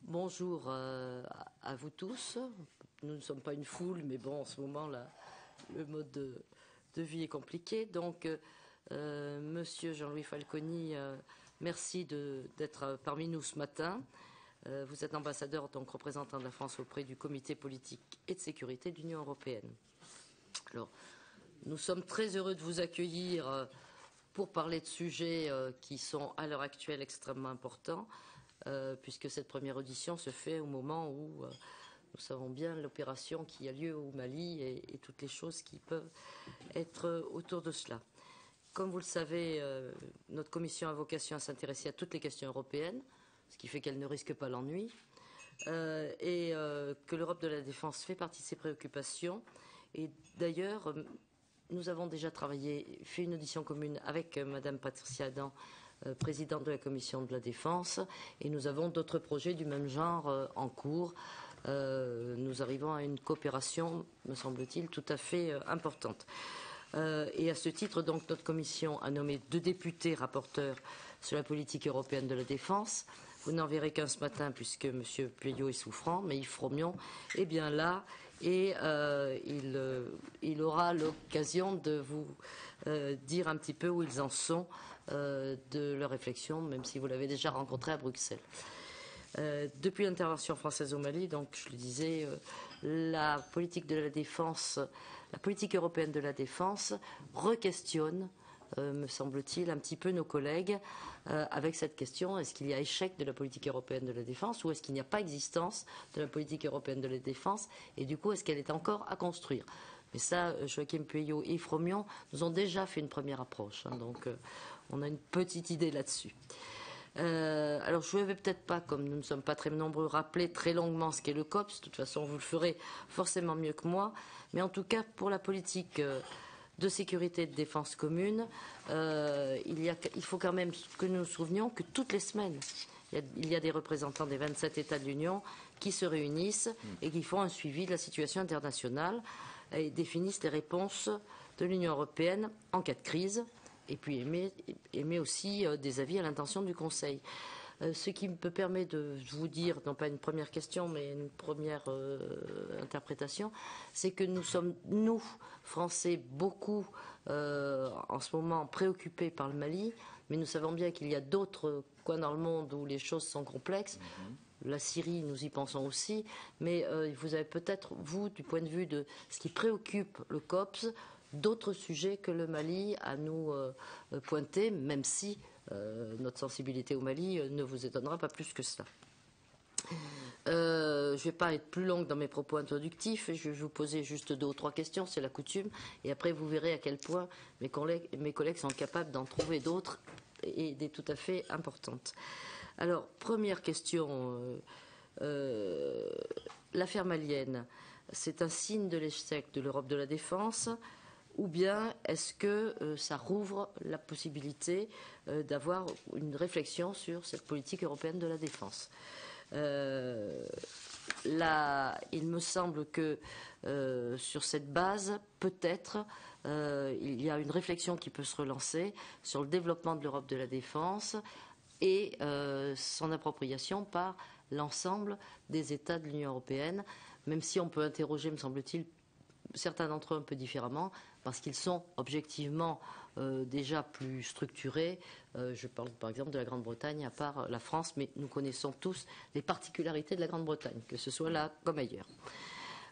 Bonjour à vous tous. Nous ne sommes pas une foule, mais bon, en ce moment, là, le mode de vie est compliqué. Donc, Monsieur Jean-Louis Falconi, merci d'être parmi nous ce matin. Vous êtes ambassadeur en tant que représentant de la France auprès du Comité politique et de sécurité de l'Union européenne. Alors, nous sommes très heureux de vous accueillir pour parler de sujets qui sont à l'heure actuelle extrêmement importants. Puisque cette première audition se fait au moment où nous savons bien l'opération qui a lieu au Mali et toutes les choses qui peuvent être autour de cela. Comme vous le savez, notre commission a vocation à s'intéresser à toutes les questions européennes, ce qui fait qu'elle ne risque pas l'ennui, et que l'Europe de la défense fait partie de ses préoccupations. Et d'ailleurs, nous avons déjà fait une audition commune avec Madame Patricia Adam, présidente de la Commission de la Défense, et nous avons d'autres projets du même genre en cours. Nous arrivons à une coopération, me semble-t-il, tout à fait importante. Et à ce titre, donc, notre commission a nommé 2 députés rapporteurs sur la politique européenne de la défense. Vous n'en verrez qu'un ce matin puisque M. Pueyo est souffrant, mais Yves Fromion est bien là et il aura l'occasion de vous dire un petit peu où ils en sont de leur réflexion, même si vous l'avez déjà rencontré à Bruxelles. Depuis l'intervention française au Mali, donc je le disais, la politique de la défense, la politique européenne de la défense re-questionne, me semble-t-il, un petit peu nos collègues avec cette question: est-ce qu'il y a échec de la politique européenne de la défense ou est-ce qu'il n'y a pas existence de la politique européenne de la défense et du coup est-ce qu'elle est encore à construire? Mais ça, Joachim Pueyo et Fromion nous ont déjà fait une première approche, donc on a une petite idée là-dessus. Alors je ne vais peut-être pas, comme nous ne sommes pas très nombreux, rappeler très longuement ce qu'est le COPS. De toute façon, vous le ferez forcément mieux que moi. Mais en tout cas, pour la politique de sécurité et de défense commune, il faut quand même que nous nous souvenions que toutes les semaines, il y a des représentants des 27 États de l'Union qui se réunissent et qui font un suivi de la situation internationale et définissent les réponses de l'Union européenne en cas de crise. Et puis émet aussi des avis à l'intention du Conseil. Ce qui me permet de vous dire, non pas une première question, mais une première interprétation, c'est que nous sommes, nous, Français, beaucoup en ce moment préoccupés par le Mali, mais nous savons bien qu'il y a d'autres coins dans le monde où les choses sont complexes. La Syrie, nous y pensons aussi, mais vous avez peut-être, vous, du point de vue de ce qui préoccupe le COPS, d'autres sujets que le Mali à nous pointer, même si notre sensibilité au Mali ne vous étonnera pas plus que cela. Je ne vais pas être plus longue dans mes propos introductifs, je vais vous poser juste 2 ou 3 questions, c'est la coutume, et après vous verrez à quel point mes collègues sont capables d'en trouver d'autres et des tout à fait importantes. Alors, première question, l'affaire malienne, c'est un signe de l'échec de l'Europe de la défense? Ou bien est-ce que ça rouvre la possibilité d'avoir une réflexion sur cette politique européenne de la défense? Là, il me semble que sur cette base, peut-être, il y a une réflexion qui peut se relancer sur le développement de l'Europe de la défense et son appropriation par l'ensemble des États de l'Union européenne, même si on peut interroger, me semble-t-il, certains d'entre eux un peu différemment, parce qu'ils sont objectivement déjà plus structurés. Je parle par exemple de la Grande-Bretagne, à part la France, mais nous connaissons tous les particularités de la Grande-Bretagne, que ce soit là comme ailleurs.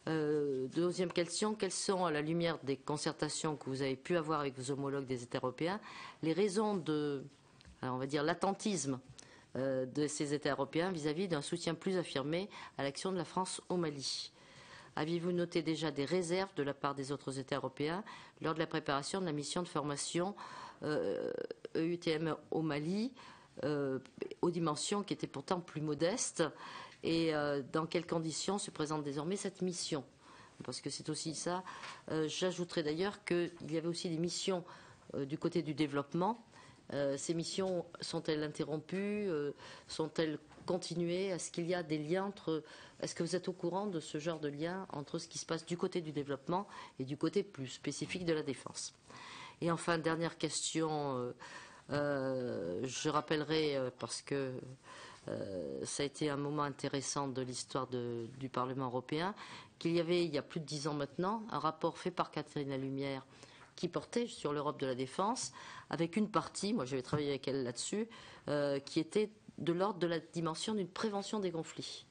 Deuxième question, quelles sont, à la lumière des concertations que vous avez pu avoir avec vos homologues des États européens, les raisons de, on va dire, l'attentisme de ces États européens vis-à-vis d'un soutien plus affirmé à l'action de la France au Mali? Aviez-vous noté déjà des réserves de la part des autres États européens lors de la préparation de la mission de formation EUTM au Mali, aux dimensions qui étaient pourtant plus modestes? Et dans quelles conditions se présente désormais cette mission? Parce que c'est aussi ça. J'ajouterais d'ailleurs qu'il y avait aussi des missions du côté du développement. Ces missions sont-elles interrompues? Sont-elles continuées? Est-ce qu'il y a des liens entre... Est-ce que vous êtes au courant de ce genre de lien entre ce qui se passe du côté du développement et du côté plus spécifique de la défense? Et enfin, dernière question, je rappellerai, parce que ça a été un moment intéressant de l'histoire du Parlement européen, qu'il y avait, il y a plus de 10 ans maintenant, un rapport fait par Catherine Lalumière qui portait sur l'Europe de la défense, avec une partie, moi j'avais travaillé avec elle là-dessus, qui était de l'ordre de la dimension d'une prévention des conflits.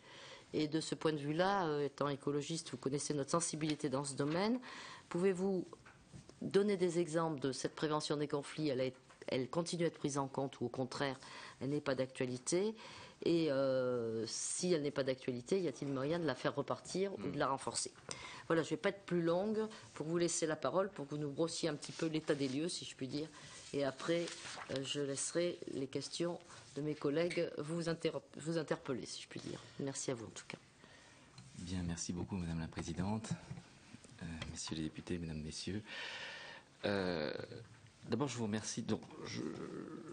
Et de ce point de vue-là, étant écologiste, vous connaissez notre sensibilité dans ce domaine. Pouvez-vous donner des exemples de cette prévention des conflits? Elle continue à être prise en compte ou au contraire, elle n'est pas d'actualité? Et si elle n'est pas d'actualité, y a-t-il moyen de la faire repartir ou de la renforcer? Voilà, je ne vais pas être plus longue pour vous laisser la parole, pour que vous nous brossiez un petit peu l'état des lieux, si je puis dire. Et après, je laisserai les questions de mes collègues vous interpeller, si je puis dire. Merci à vous, en tout cas. Bien, merci beaucoup, Madame la Présidente. Messieurs les députés, Mesdames, Messieurs. D'abord, je vous remercie. Donc,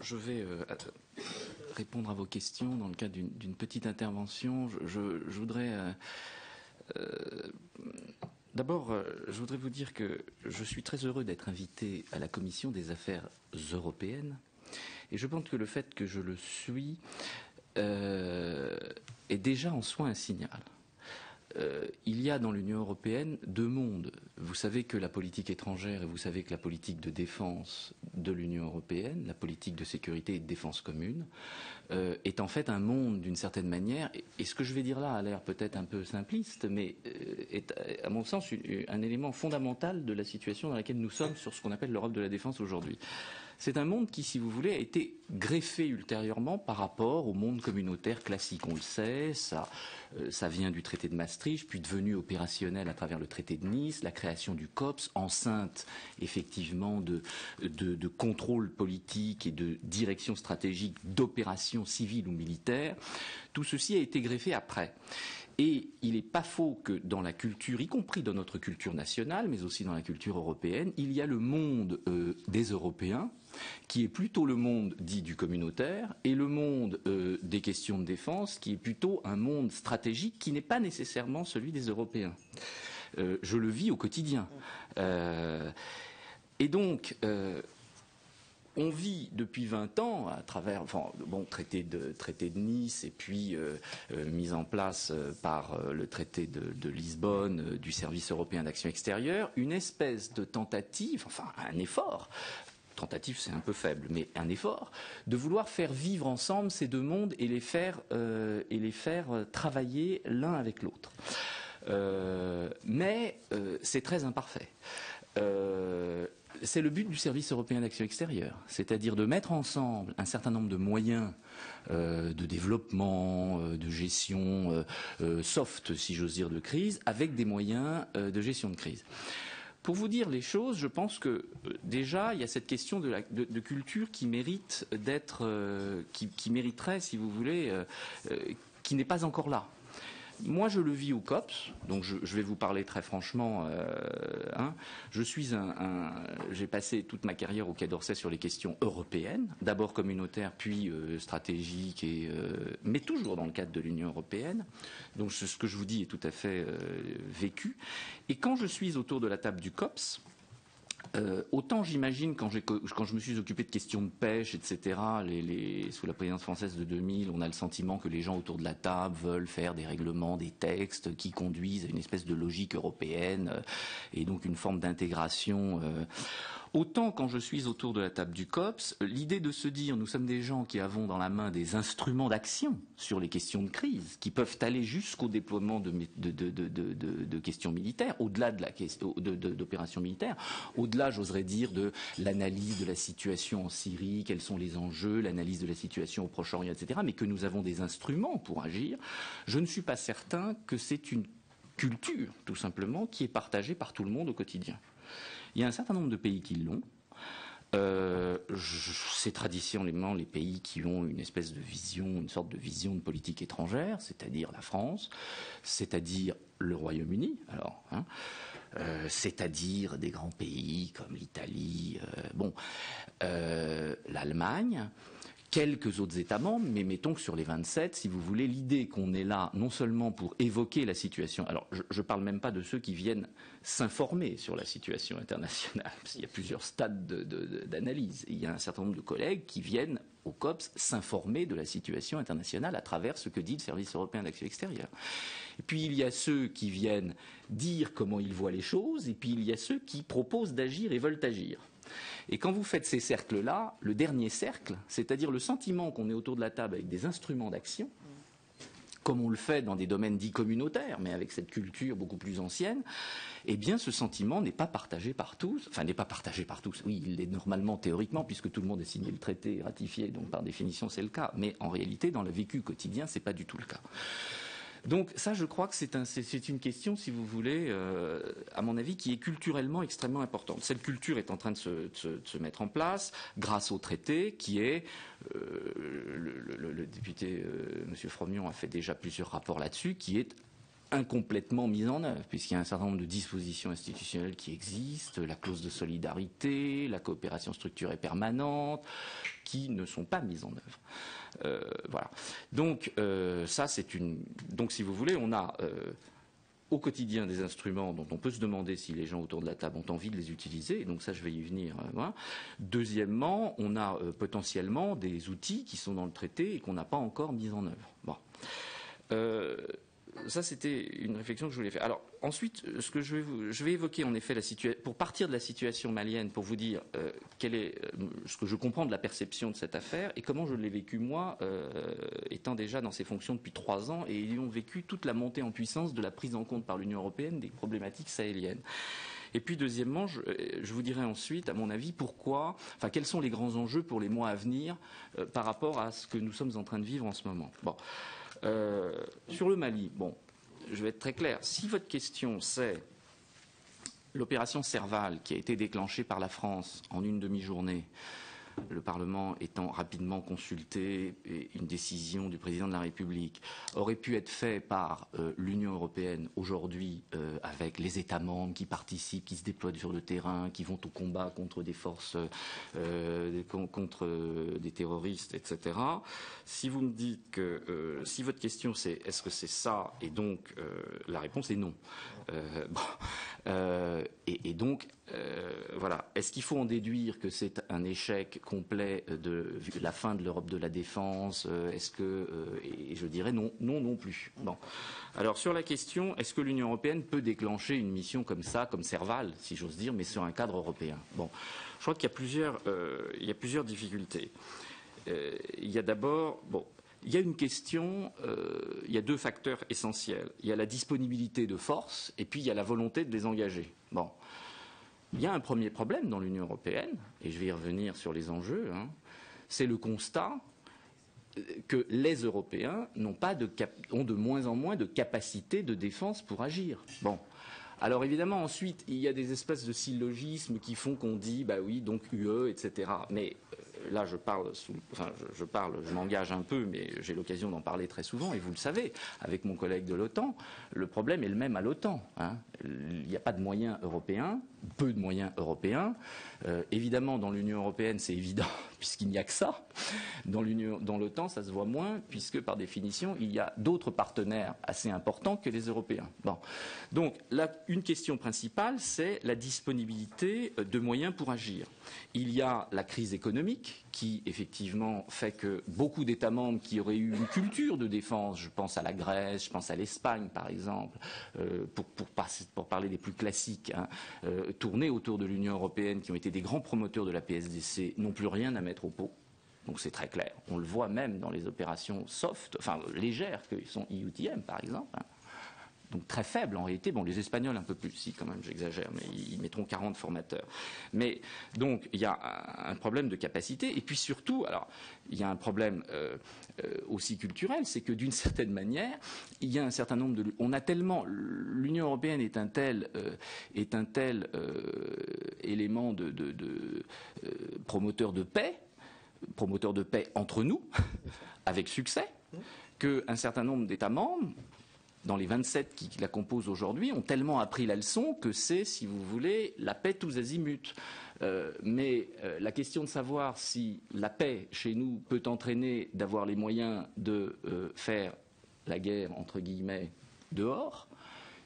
je vais répondre à vos questions dans le cadre d'une petite intervention. Je voudrais... D'abord, je voudrais vous dire que je suis très heureux d'être invité à la Commission des Affaires européennes. Et je pense que le fait que je le suis est déjà en soi un signal. Il y a dans l'Union européenne deux mondes. Vous savez que la politique étrangère et vous savez que la politique de défense de l'Union européenne, la politique de sécurité et de défense commune, est en fait un monde d'une certaine manière. Et ce que je vais dire là a l'air peut-être un peu simpliste, mais est à mon sens un élément fondamental de la situation dans laquelle nous sommes sur ce qu'on appelle l'Europe de la défense aujourd'hui. C'est un monde qui, si vous voulez, a été greffé ultérieurement par rapport au monde communautaire classique. On le sait, ça vient du traité de Maastricht, puis devenu opérationnel à travers le traité de Nice, la création du COPS, enceinte effectivement de contrôle politique et de direction stratégique d'opérations civiles ou militaires. Tout ceci a été greffé après. Et il n'est pas faux que dans la culture, y compris dans notre culture nationale, mais aussi dans la culture européenne, il y a le monde des Européens, qui est plutôt le monde dit du communautaire, et le monde des questions de défense, qui est plutôt un monde stratégique, qui n'est pas nécessairement celui des Européens. Je le vis au quotidien. Et donc... on vit depuis 20 ans à travers, traité de Nice et puis mise en place par le traité de Lisbonne du service européen d'action extérieure, une espèce de tentative, enfin un effort. Tentative, c'est un peu faible, mais un effort de vouloir faire vivre ensemble ces deux mondes et les faire travailler l'un avec l'autre. Mais c'est très imparfait. C'est le but du service européen d'action extérieure, c'est-à-dire de mettre ensemble un certain nombre de moyens de développement, de gestion soft, si j'ose dire, de crise, avec des moyens de gestion de crise. Pour vous dire les choses, je pense que déjà il y a cette question de culture qui mérite d'être, qui mériterait, si vous voulez, qui n'est pas encore là. Moi, je le vis au COPS, donc je vais vous parler très franchement. Je suis j'ai passé toute ma carrière au Quai d'Orsay sur les questions européennes, d'abord communautaires, puis stratégiques, mais toujours dans le cadre de l'Union européenne. Donc ce que je vous dis est tout à fait vécu. Et quand je suis autour de la table du COPS, autant j'imagine quand je me suis occupé de questions de pêche, etc., sous la présidence française de 2000, on a le sentiment que les gens autour de la table veulent faire des règlements, des textes qui conduisent à une espèce de logique européenne et donc une forme d'intégration. Autant quand je suis autour de la table du COPS, l'idée de se dire nous sommes des gens qui avons dans la main des instruments d'action sur les questions de crise, qui peuvent aller jusqu'au déploiement de questions militaires, au-delà d'opérations militaires, au-delà, j'oserais dire, de l'analyse de la situation en Syrie, quels sont les enjeux, l'analyse de la situation au Proche-Orient, etc., mais que nous avons des instruments pour agir, je ne suis pas certain que c'est une culture, tout simplement, qui est partagée par tout le monde au quotidien. Il y a un certain nombre de pays qui l'ont. C'est traditionnellement les pays qui ont une espèce de vision, une sorte de vision de politique étrangère, c'est-à-dire la France, c'est-à-dire le Royaume-Uni, c'est-à-dire des grands pays comme l'Italie, l'Allemagne, quelques autres États membres, mais mettons que sur les 27, si vous voulez, l'idée qu'on est là non seulement pour évoquer la situation, alors je ne parle même pas de ceux qui viennent s'informer sur la situation internationale, parce qu'il y a plusieurs stades d'analyse. Il y a un certain nombre de collègues qui viennent au COPS, s'informer de la situation internationale à travers ce que dit le Service européen d'action extérieure. Et puis il y a ceux qui viennent dire comment ils voient les choses, et puis il y a ceux qui proposent d'agir et veulent agir. Et quand vous faites ces cercles-là, le dernier cercle, c'est-à-dire le sentiment qu'on est autour de la table avec des instruments d'action, comme on le fait dans des domaines dits communautaires, mais avec cette culture beaucoup plus ancienne, eh bien ce sentiment n'est pas partagé par tous. Enfin, n'est pas partagé par tous. Oui, il l'est normalement théoriquement, puisque tout le monde a signé le traité et ratifié, donc par définition c'est le cas. Mais en réalité, dans le vécu quotidien, c'est pas du tout le cas. Donc ça, je crois que c'est une question, si vous voulez, à mon avis, qui est culturellement extrêmement importante. Cette culture est en train de se mettre en place grâce au traité qui est, le député M. Fromion a fait déjà plusieurs rapports là-dessus, qui est incomplètement mise en œuvre, puisqu'il y a un certain nombre de dispositions institutionnelles qui existent, la clause de solidarité, la coopération structurée permanente, qui ne sont pas mises en œuvre. Voilà. Donc ça, donc si vous voulez, on a au quotidien des instruments dont on peut se demander si les gens autour de la table ont envie de les utiliser. Et donc ça, je vais y venir. Voilà. Deuxièmement, on a potentiellement des outils qui sont dans le traité et qu'on n'a pas encore mis en œuvre. Bon. Ça, c'était une réflexion que je voulais faire. Alors, ensuite, ce que je vais évoquer, en effet, pour partir de la situation malienne, pour vous dire quel est ce que je comprends de la perception de cette affaire et comment je l'ai vécu, moi, étant déjà dans ces fonctions depuis 3 ans et ayant vécu toute la montée en puissance de la prise en compte par l'Union européenne des problématiques sahéliennes. Et puis, deuxièmement, je vous dirai ensuite, à mon avis, quels sont les grands enjeux pour les mois à venir par rapport à ce que nous sommes en train de vivre en ce moment. Bon. Sur le Mali, bon, je vais être très clair. Si votre question c'est l'opération Serval qui a été déclenchée par la France en une demi-journée, le Parlement étant rapidement consulté et une décision du président de la République aurait pu être fait par l'Union européenne aujourd'hui avec les États membres qui participent, qui se déploient sur le terrain, qui vont au combat contre des forces, contre des terroristes, etc. Si vous me dites que si votre question c'est est-ce que c'est ça, et donc la réponse est non. Et donc voilà. Est-ce qu'il faut en déduire que c'est un échec complet de la fin de l'Europe de la défense? Est-ce que et je dirais non plus. Bon. Alors sur la question, est-ce que l'Union européenne peut déclencher une mission comme ça, comme Serval, si j'ose dire, mais sur un cadre européen? Bon, je crois qu'il y a plusieurs difficultés. Il y a d'abord, bon. Il y a une question, il y a 2 facteurs essentiels. Il y a la disponibilité de forces et puis il y a la volonté de les engager. Bon. Il y a un premier problème dans l'Union européenne, et je vais y revenir sur les enjeux, c'est le constat que les Européens ont de moins en moins de capacité de défense pour agir. Bon. Alors évidemment, ensuite, il y a des espèces de syllogismes qui font qu'on dit, bah oui, donc UE, etc. Mais là, je m'engage un peu, mais j'ai l'occasion d'en parler très souvent, et vous le savez, avec mon collègue de l'OTAN, le problème est le même à l'OTAN. Il n'y a pas de moyens européens, peu de moyens européens. Évidemment, dans l'Union européenne, c'est évident, puisqu'il n'y a que ça. Dans l'OTAN, ça se voit moins, puisque par définition, il y a d'autres partenaires assez importants que les Européens. Bon. Donc, là, une question principale, c'est la disponibilité de moyens pour agir. Il y a la crise économique qui, effectivement, fait que beaucoup d'États membres qui auraient eu une culture de défense, je pense à la Grèce, je pense à l'Espagne, par exemple, pour parler des plus classiques, tournés autour de l'Union européenne, qui ont été des grands promoteurs de la PSDC, n'ont plus rien à mettre au pot. Donc c'est très clair. On le voit même dans les opérations soft, enfin légères, que sont EUTM, par exemple. Donc très faible en réalité. Bon, les Espagnols un peu plus, si quand même, j'exagère, mais ils mettront 40 formateurs. Mais donc il y a un problème de capacité, et puis surtout, alors il y a un problème aussi culturel, c'est que d'une certaine manière, il y a un certain nombre de, on a tellement, l'Union européenne est un tel élément de promoteur de paix entre nous, avec succès, qu'un certain nombre d'États membres, dans les 27 qui la composent aujourd'hui, ont tellement appris la leçon que c'est, si vous voulez, la paix tous azimuts. Mais la question de savoir si la paix chez nous peut entraîner d'avoir les moyens de faire la guerre, entre guillemets, dehors,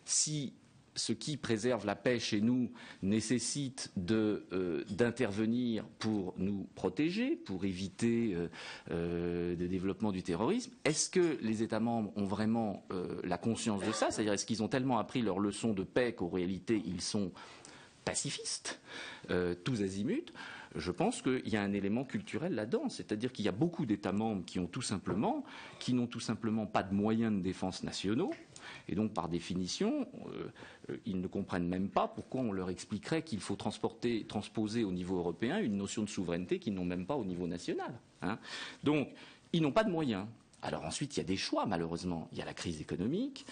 si ce qui préserve la paix chez nous nécessite d'intervenir pour nous protéger, pour éviter le développement du terrorisme. Est-ce que les États membres ont vraiment la conscience de ça? C'est-à-dire, est-ce qu'ils ont tellement appris leur leçon de paix qu'en réalité, ils sont pacifistes, tous azimuts? Je pense qu'il y a un élément culturel là-dedans, c'est-à-dire qu'il y a beaucoup d'États membres qui n'ont tout simplement pas de moyens de défense nationaux, et donc par définition, ils ne comprennent même pas pourquoi on leur expliquerait qu'il faut transposer au niveau européen une notion de souveraineté qu'ils n'ont même pas au niveau national. Donc, ils n'ont pas de moyens. Alors ensuite, il y a des choix, malheureusement. Il y a la crise économique,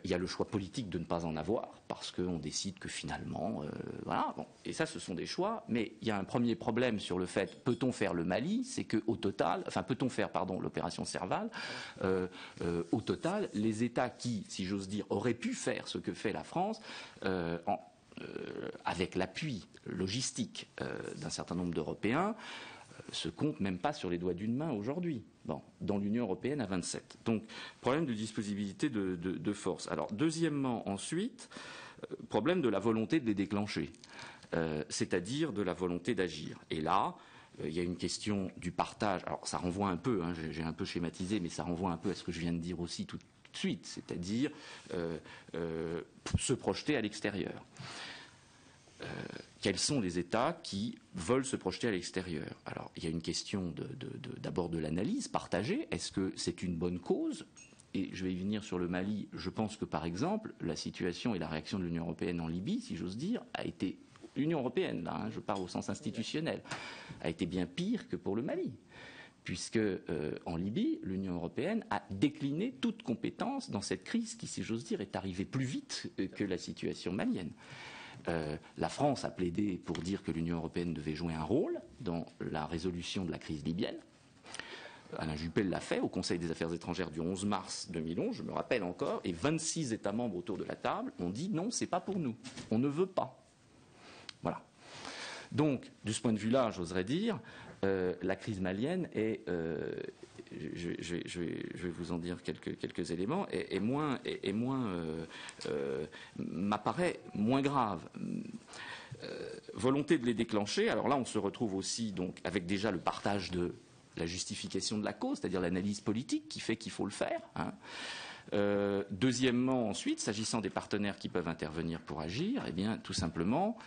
il y a le choix politique de ne pas en avoir, parce qu'on décide que finalement, voilà. Bon. Et ça, ce sont des choix. Mais il y a un premier problème sur le fait, peut-on faire le Mali? C'est qu'au total, peut-on faire, l'opération Serval? Au total, les États qui, si j'ose dire, auraient pu faire ce que fait la France, avec l'appui logistique d'un certain nombre d'Européens, se compte même pas sur les doigts d'une main aujourd'hui. Bon, dans l'Union européenne à 27. Donc, problème de disponibilité de force. Alors, deuxièmement, ensuite, problème de la volonté de les déclencher, c'est-à-dire de la volonté d'agir. Et là, il y a une question du partage. Alors, ça renvoie un peu, j'ai un peu schématisé, mais ça renvoie un peu à ce que je viens de dire aussi tout de suite, c'est-à-dire se projeter à l'extérieur. Quels sont les États qui veulent se projeter à l'extérieur? Alors, il y a une question d'abord de l'analyse partagée. Est-ce que c'est une bonne cause? Et je vais y venir sur le Mali. Je pense que, par exemple, la situation et la réaction de l'Union européenne en Libye, si j'ose dire, a été... L'Union européenne, là, je parle au sens institutionnel, a été bien pire que pour le Mali. Puisque en Libye, l'Union européenne a décliné toute compétence dans cette crise qui, si j'ose dire, est arrivée plus vite que la situation malienne. La France a plaidé pour dire que l'Union européenne devait jouer un rôle dans la résolution de la crise libyenne. Alain Juppé l'a fait au Conseil des Affaires étrangères du 11 mars 2011, je me rappelle encore, et 26 États membres autour de la table ont dit non, c'est pas pour nous, on ne veut pas. Voilà. Donc, de ce point de vue-là, j'oserais dire, la crise malienne est, je vais vous en dire quelques éléments, m'apparaît moins grave. Volonté de les déclencher. Alors là, on se retrouve aussi donc avec déjà le partage de la justification de la cause, c'est-à-dire l'analyse politique qui fait qu'il faut le faire. Deuxièmement, ensuite, s'agissant des partenaires qui peuvent intervenir pour agir, eh bien, tout simplement,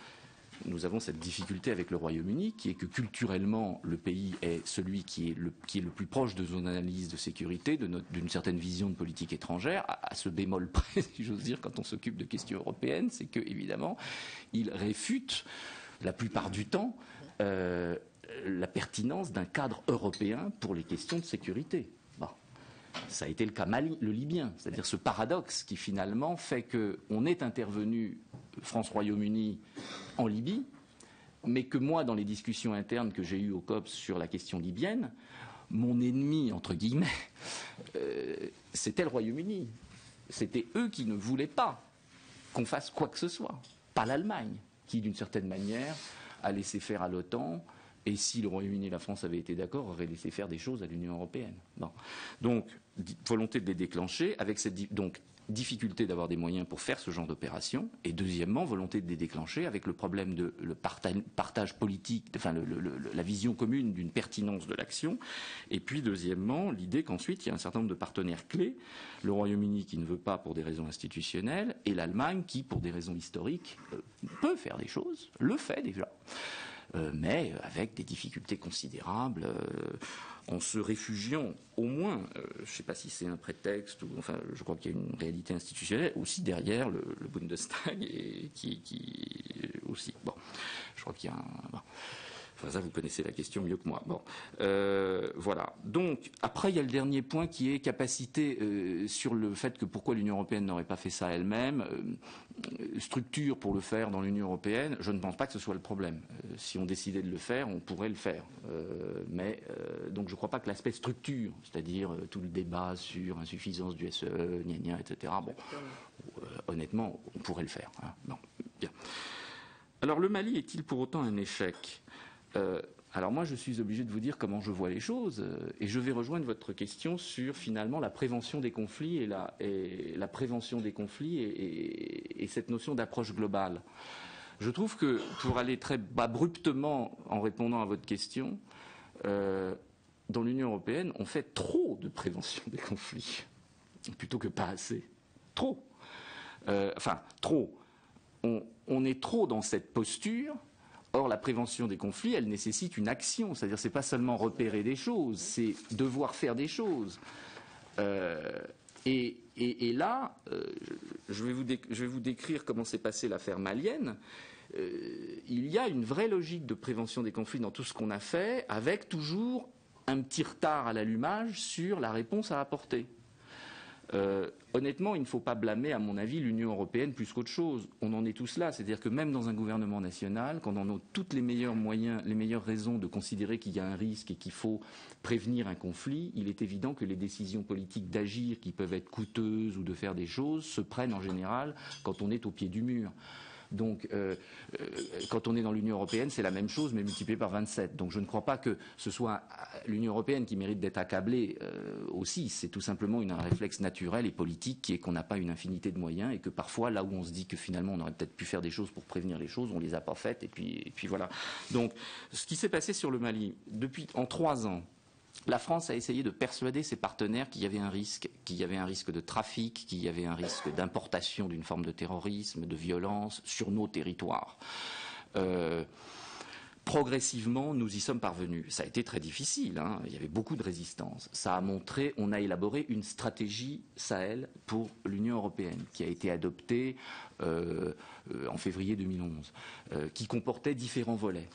nous avons cette difficulté avec le Royaume-Uni, qui est que culturellement, le pays est celui qui est le plus proche de son analyse de sécurité, d'une certaine vision de politique étrangère, à ce bémol près, si j'ose dire, quand on s'occupe de questions européennes, c'est que, évidemment, il réfute, la plupart du temps, la pertinence d'un cadre européen pour les questions de sécurité. Bon. Ça a été le cas le libyen, c'est-à-dire ce paradoxe qui finalement fait qu'on est intervenu France-Royaume-Uni en Libye, mais que moi, dans les discussions internes que j'ai eues au COPS sur la question libyenne, mon ennemi, entre guillemets, c'était le Royaume-Uni. C'était eux qui ne voulaient pas qu'on fasse quoi que ce soit, pas l'Allemagne, qui, d'une certaine manière, a laissé faire à l'OTAN. Et si le Royaume-Uni et la France avaient été d'accord, auraient laissé faire des choses à l'Union européenne. Bon. Donc, volonté de les déclencher, avec cette difficulté d'avoir des moyens pour faire ce genre d'opération, et deuxièmement, volonté de les déclencher avec le problème de le partage politique, enfin la vision commune d'une pertinence de l'action, et puis deuxièmement, l'idée qu'ensuite il y a un certain nombre de partenaires clés, le Royaume-Uni qui ne veut pas pour des raisons institutionnelles, et l'Allemagne qui, pour des raisons historiques, peut faire des choses, le fait déjà. Mais avec des difficultés considérables, en se réfugiant au moins, je ne sais pas si c'est un prétexte, ou enfin je crois qu'il y a une réalité institutionnelle, aussi derrière le Bundestag, et qui aussi. Bon, je crois qu'il y a un... Bon. Enfin, ça, vous connaissez la question mieux que moi. Bon, voilà. Donc, après, il y a le dernier point qui est capacité sur le fait que pourquoi l'Union européenne n'aurait pas fait ça elle-même. Structure pour le faire dans l'Union européenne, je ne pense pas que ce soit le problème. Si on décidait de le faire, on pourrait le faire. Donc, je ne crois pas que l'aspect structure, c'est-à-dire tout le débat sur insuffisance du SE, gna gna, etc. Bon, honnêtement, on pourrait le faire. Bon, bien. Alors, le Mali est-il pour autant un échec ? Alors moi, je suis obligé de vous dire comment je vois les choses, et je vais rejoindre votre question sur finalement la prévention des conflits et la prévention des conflits et cette notion d'approche globale. Je trouve que, pour aller très abruptement en répondant à votre question, dans l'Union européenne, on fait trop de prévention des conflits, plutôt que pas assez. Trop. Trop. On est trop dans cette posture. Or, la prévention des conflits, elle nécessite une action. C'est-à-dire, c'est pas seulement repérer des choses, c'est devoir faire des choses. Et là, je vais vous décrire comment s'est passée l'affaire malienne. Il y a une vraie logique de prévention des conflits dans tout ce qu'on a fait, avec toujours un petit retard à l'allumage sur la réponse à apporter. Honnêtement, il ne faut pas blâmer, à mon avis, l'Union européenne plus qu'autre chose. On en est tous là. C'est-à-dire que même dans un gouvernement national, quand on a tous les meilleurs moyens, les meilleures raisons de considérer qu'il y a un risque et qu'il faut prévenir un conflit, il est évident que les décisions politiques d'agir, qui peuvent être coûteuses ou de faire des choses, se prennent en général quand on est au pied du mur. Donc, quand on est dans l'Union européenne, c'est la même chose, mais multiplié par 27. Donc, je ne crois pas que ce soit l'Union européenne qui mérite d'être accablée aussi. C'est tout simplement un réflexe naturel et politique qui est qu'on n'a pas une infinité de moyens et que parfois, là où on se dit que finalement, on aurait peut-être pu faire des choses pour prévenir les choses, on les a pas faites. Et puis voilà. Donc, ce qui s'est passé sur le Mali, en 3 ans, la France a essayé de persuader ses partenaires qu'il y avait un risque de trafic, qu'il y avait un risque d'importation d'une forme de terrorisme, de violence sur nos territoires. Progressivement, nous y sommes parvenus. Ça a été très difficile, hein. Il y avait beaucoup de résistance. Ça a montré, on a élaboré une stratégie Sahel pour l'Union européenne, qui a été adoptée en février 2011, qui comportait différents volets,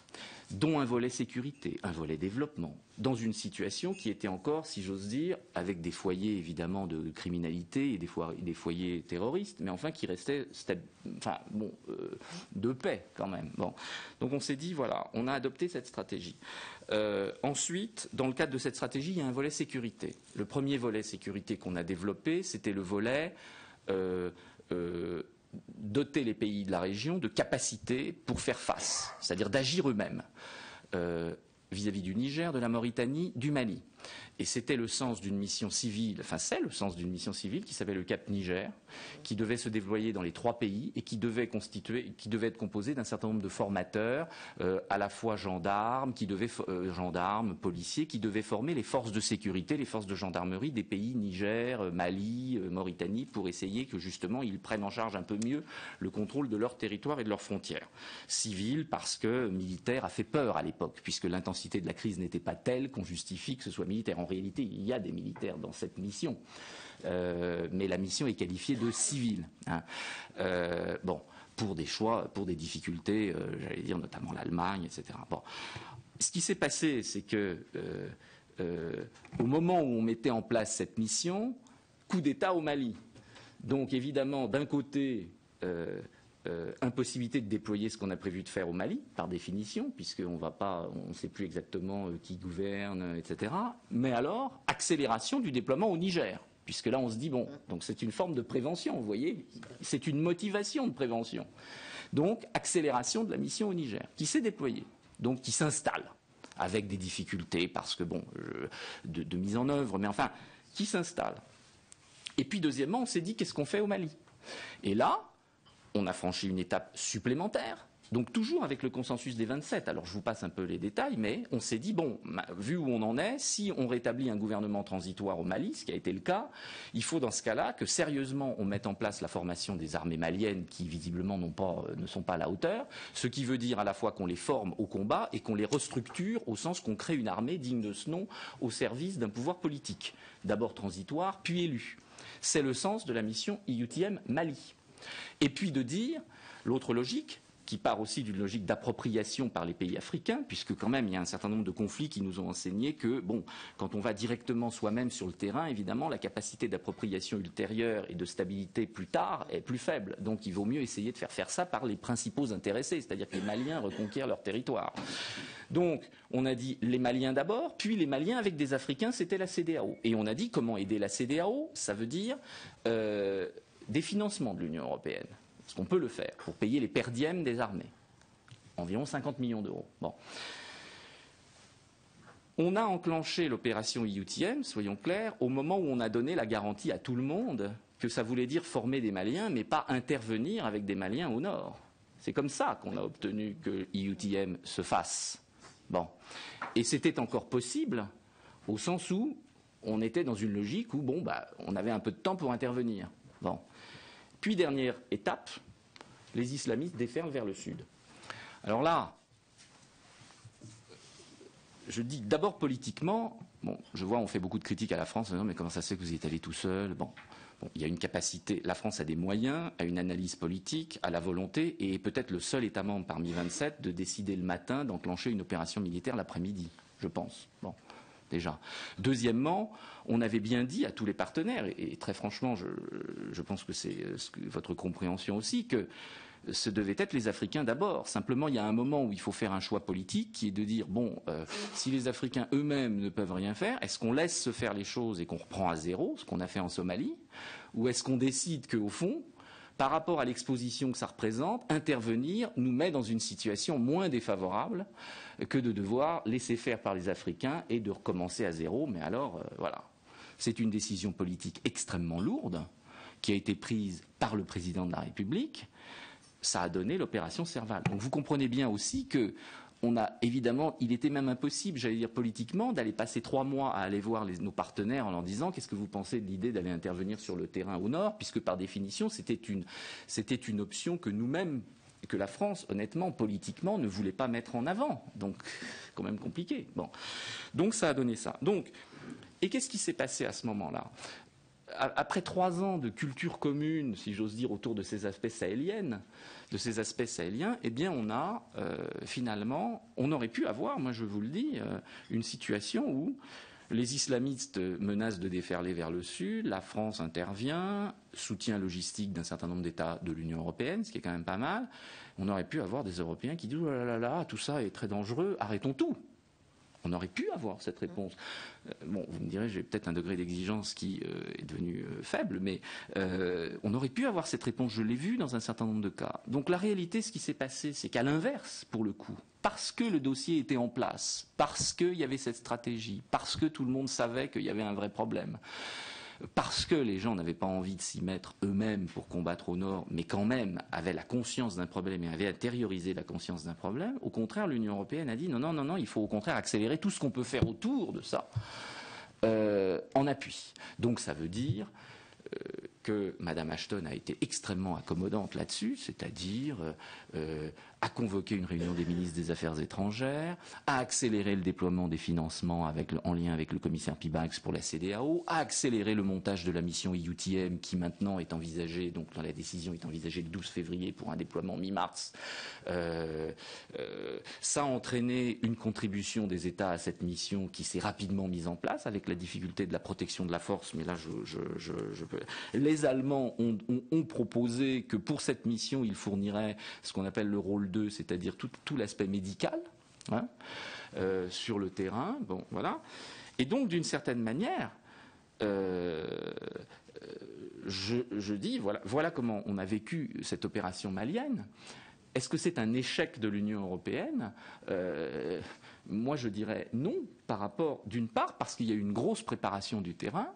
dont un volet sécurité, un volet développement, dans une situation qui était encore, si j'ose dire, avec des foyers évidemment de criminalité et des foyers terroristes, mais enfin qui restaient de paix quand même. Bon. Donc on s'est dit, voilà, on a adopté cette stratégie. Ensuite, dans le cadre de cette stratégie, il y a un volet sécurité. Le premier volet sécurité qu'on a développé, c'était le volet doter les pays de la région de capacités pour faire face, c'est-à-dire d'agir eux-mêmes vis-à-vis du Niger, de la Mauritanie, du Mali. Et c'était le sens d'une mission civile, c'est le sens d'une mission civile qui s'appelle le Cap Niger, qui devait se déployer dans les 3 pays et qui devait être composé d'un certain nombre de formateurs, à la fois gendarmes, policiers, qui devaient former les forces de sécurité, les forces de gendarmerie des pays Niger, Mali, Mauritanie, pour essayer que justement ils prennent en charge un peu mieux le contrôle de leur territoire et de leurs frontières. Civil, parce que militaire a fait peur à l'époque, puisque l'intensité de la crise n'était pas telle qu'on justifie que ce soit militaire. En réalité, il y a des militaires dans cette mission, mais la mission est qualifiée de civile. Hein. Pour des choix, pour des difficultés, j'allais dire notamment l'Allemagne, etc. Bon. Ce qui s'est passé, c'est que au moment où on mettait en place cette mission, coup d'État au Mali. Donc évidemment, d'un côté, impossibilité de déployer ce qu'on a prévu de faire au Mali, par définition, puisqu'on ne sait plus exactement qui gouverne, etc. Mais alors, accélération du déploiement au Niger, puisque là on se dit, bon, donc c'est une forme de prévention, vous voyez, c'est une motivation de prévention. Donc, accélération de la mission au Niger, qui s'est déployée, donc qui s'installe, avec des difficultés, parce que, bon, de mise en œuvre, mais enfin, qui s'installe. Et puis, deuxièmement, on s'est dit, qu'est-ce qu'on fait au Mali ? Et là, on a franchi une étape supplémentaire, donc toujours avec le consensus des 27. Alors je vous passe un peu les détails, mais on s'est dit, bon, vu où on en est, si on rétablit un gouvernement transitoire au Mali, ce qui a été le cas, il faut dans ce cas-là que sérieusement on mette en place la formation des armées maliennes qui visiblement ne sont pas à la hauteur, ce qui veut dire à la fois qu'on les forme au combat et qu'on les restructure au sens qu'on crée une armée digne de ce nom au service d'un pouvoir politique, d'abord transitoire, puis élu. C'est le sens de la mission EUTM Mali. Et puis de dire, l'autre logique, qui part aussi d'une logique d'appropriation par les pays africains, puisque quand même il y a un certain nombre de conflits qui nous ont enseigné que, bon, quand on va directement soi-même sur le terrain, évidemment, la capacité d'appropriation ultérieure et de stabilité plus tard est plus faible. Donc il vaut mieux essayer de faire ça par les principaux intéressés, c'est-à-dire que les Maliens reconquièrent leur territoire. Donc on a dit les Maliens d'abord, puis les Maliens avec des Africains, c'était la CEDEAO. Et on a dit comment aider la CEDEAO, ça veut dire des financements de l'Union européenne, parce qu'on peut le faire, pour payer les per diem des armées, environ 50 millions d'euros. Bon. On a enclenché l'opération EUTM, soyons clairs, au moment où on a donné la garantie à tout le monde que ça voulait dire former des Maliens, mais pas intervenir avec des Maliens au nord. C'est comme ça qu'on a obtenu que EUTM se fasse. Bon. Et c'était encore possible au sens où on était dans une logique où, on avait un peu de temps pour intervenir. Bon. Puis, dernière étape, les islamistes déferlent vers le sud. Alors là, je dis d'abord politiquement, je vois on fait beaucoup de critiques à la France, mais comment ça se fait que vous y êtes allé tout seul ? Il y a une capacité, la France a des moyens, a une analyse politique, a la volonté, et est peut-être le seul État membre parmi 27 de décider le matin d'enclencher une opération militaire l'après-midi, je pense. Bon, déjà. Deuxièmement, on avait bien dit à tous les partenaires, et très franchement, je pense que c'est votre compréhension aussi, que ce devaient être les Africains d'abord. Simplement, il y a un moment où il faut faire un choix politique qui est de dire, si les Africains eux-mêmes ne peuvent rien faire, est-ce qu'on laisse se faire les choses et qu'on reprend à zéro, ce qu'on a fait en Somalie, ou est-ce qu'on décide qu'au fond, par rapport à l'exposition que ça représente, intervenir nous met dans une situation moins défavorable que de devoir laisser faire par les Africains et de recommencer à zéro. Mais alors, voilà. C'est une décision politique extrêmement lourde qui a été prise par le président de la République. Ça a donné l'opération Serval. Donc vous comprenez bien aussi que il était même impossible, j'allais dire politiquement, d'aller passer 3 mois à aller voir nos partenaires en leur disant qu'est-ce que vous pensez de l'idée d'aller intervenir sur le terrain au nord, puisque par définition c'était une option que nous-mêmes, que la France, honnêtement, politiquement, ne voulait pas mettre en avant. Donc, quand même compliqué. Bon. Donc ça a donné ça. Et qu'est-ce qui s'est passé à ce moment-là ? Après 3 ans de culture commune, si j'ose dire, autour de ces aspects sahéliens, eh bien, on a finalement, on aurait pu avoir, moi je vous le dis, une situation où les islamistes menacent de déferler vers le sud, la France intervient, soutien logistique d'un certain nombre d'États de l'Union européenne, ce qui est quand même pas mal. On aurait pu avoir des Européens qui disent « Oh là là là, tout ça est très dangereux, arrêtons tout ». On aurait pu avoir cette réponse. Vous me direz, j'ai peut-être un degré d'exigence qui est devenu faible, mais on aurait pu avoir cette réponse. Je l'ai vu dans un certain nombre de cas. Donc la réalité, ce qui s'est passé, c'est qu'à l'inverse, pour le coup, parce que le dossier était en place, parce qu'il y avait cette stratégie, parce que tout le monde savait qu'il y avait un vrai problème, parce que les gens n'avaient pas envie de s'y mettre eux-mêmes pour combattre au nord, mais quand même avaient la conscience d'un problème et avaient intériorisé la conscience d'un problème, au contraire, l'Union européenne a dit non, il faut au contraire accélérer tout ce qu'on peut faire autour de ça en appui. Donc ça veut dire que Mme Ashton a été extrêmement accommodante là-dessus, c'est-à-dire a convoqué une réunion des ministres des Affaires étrangères, a accéléré le déploiement des financements en lien avec le commissaire Piebalgs pour la CEDEAO, a accéléré le montage de la mission EUTM qui maintenant est envisagée, donc dans la décision est envisagée le 12 février pour un déploiement mi-mars. Ça a entraîné une contribution des États à cette mission qui s'est rapidement mise en place avec la difficulté de la protection de la force, mais là je peux... Les Allemands ont proposé que pour cette mission, ils fourniraient ce qu'on appelle le rôle 2, c'est-à-dire tout l'aspect médical sur le terrain. Bon, voilà. Et donc, d'une certaine manière, je dis, voilà comment on a vécu cette opération malienne. Est-ce que c'est un échec de l'Union européenne ? Moi, je dirais non, par rapport, d'une part, parce qu'il y a eu une grosse préparation du terrain,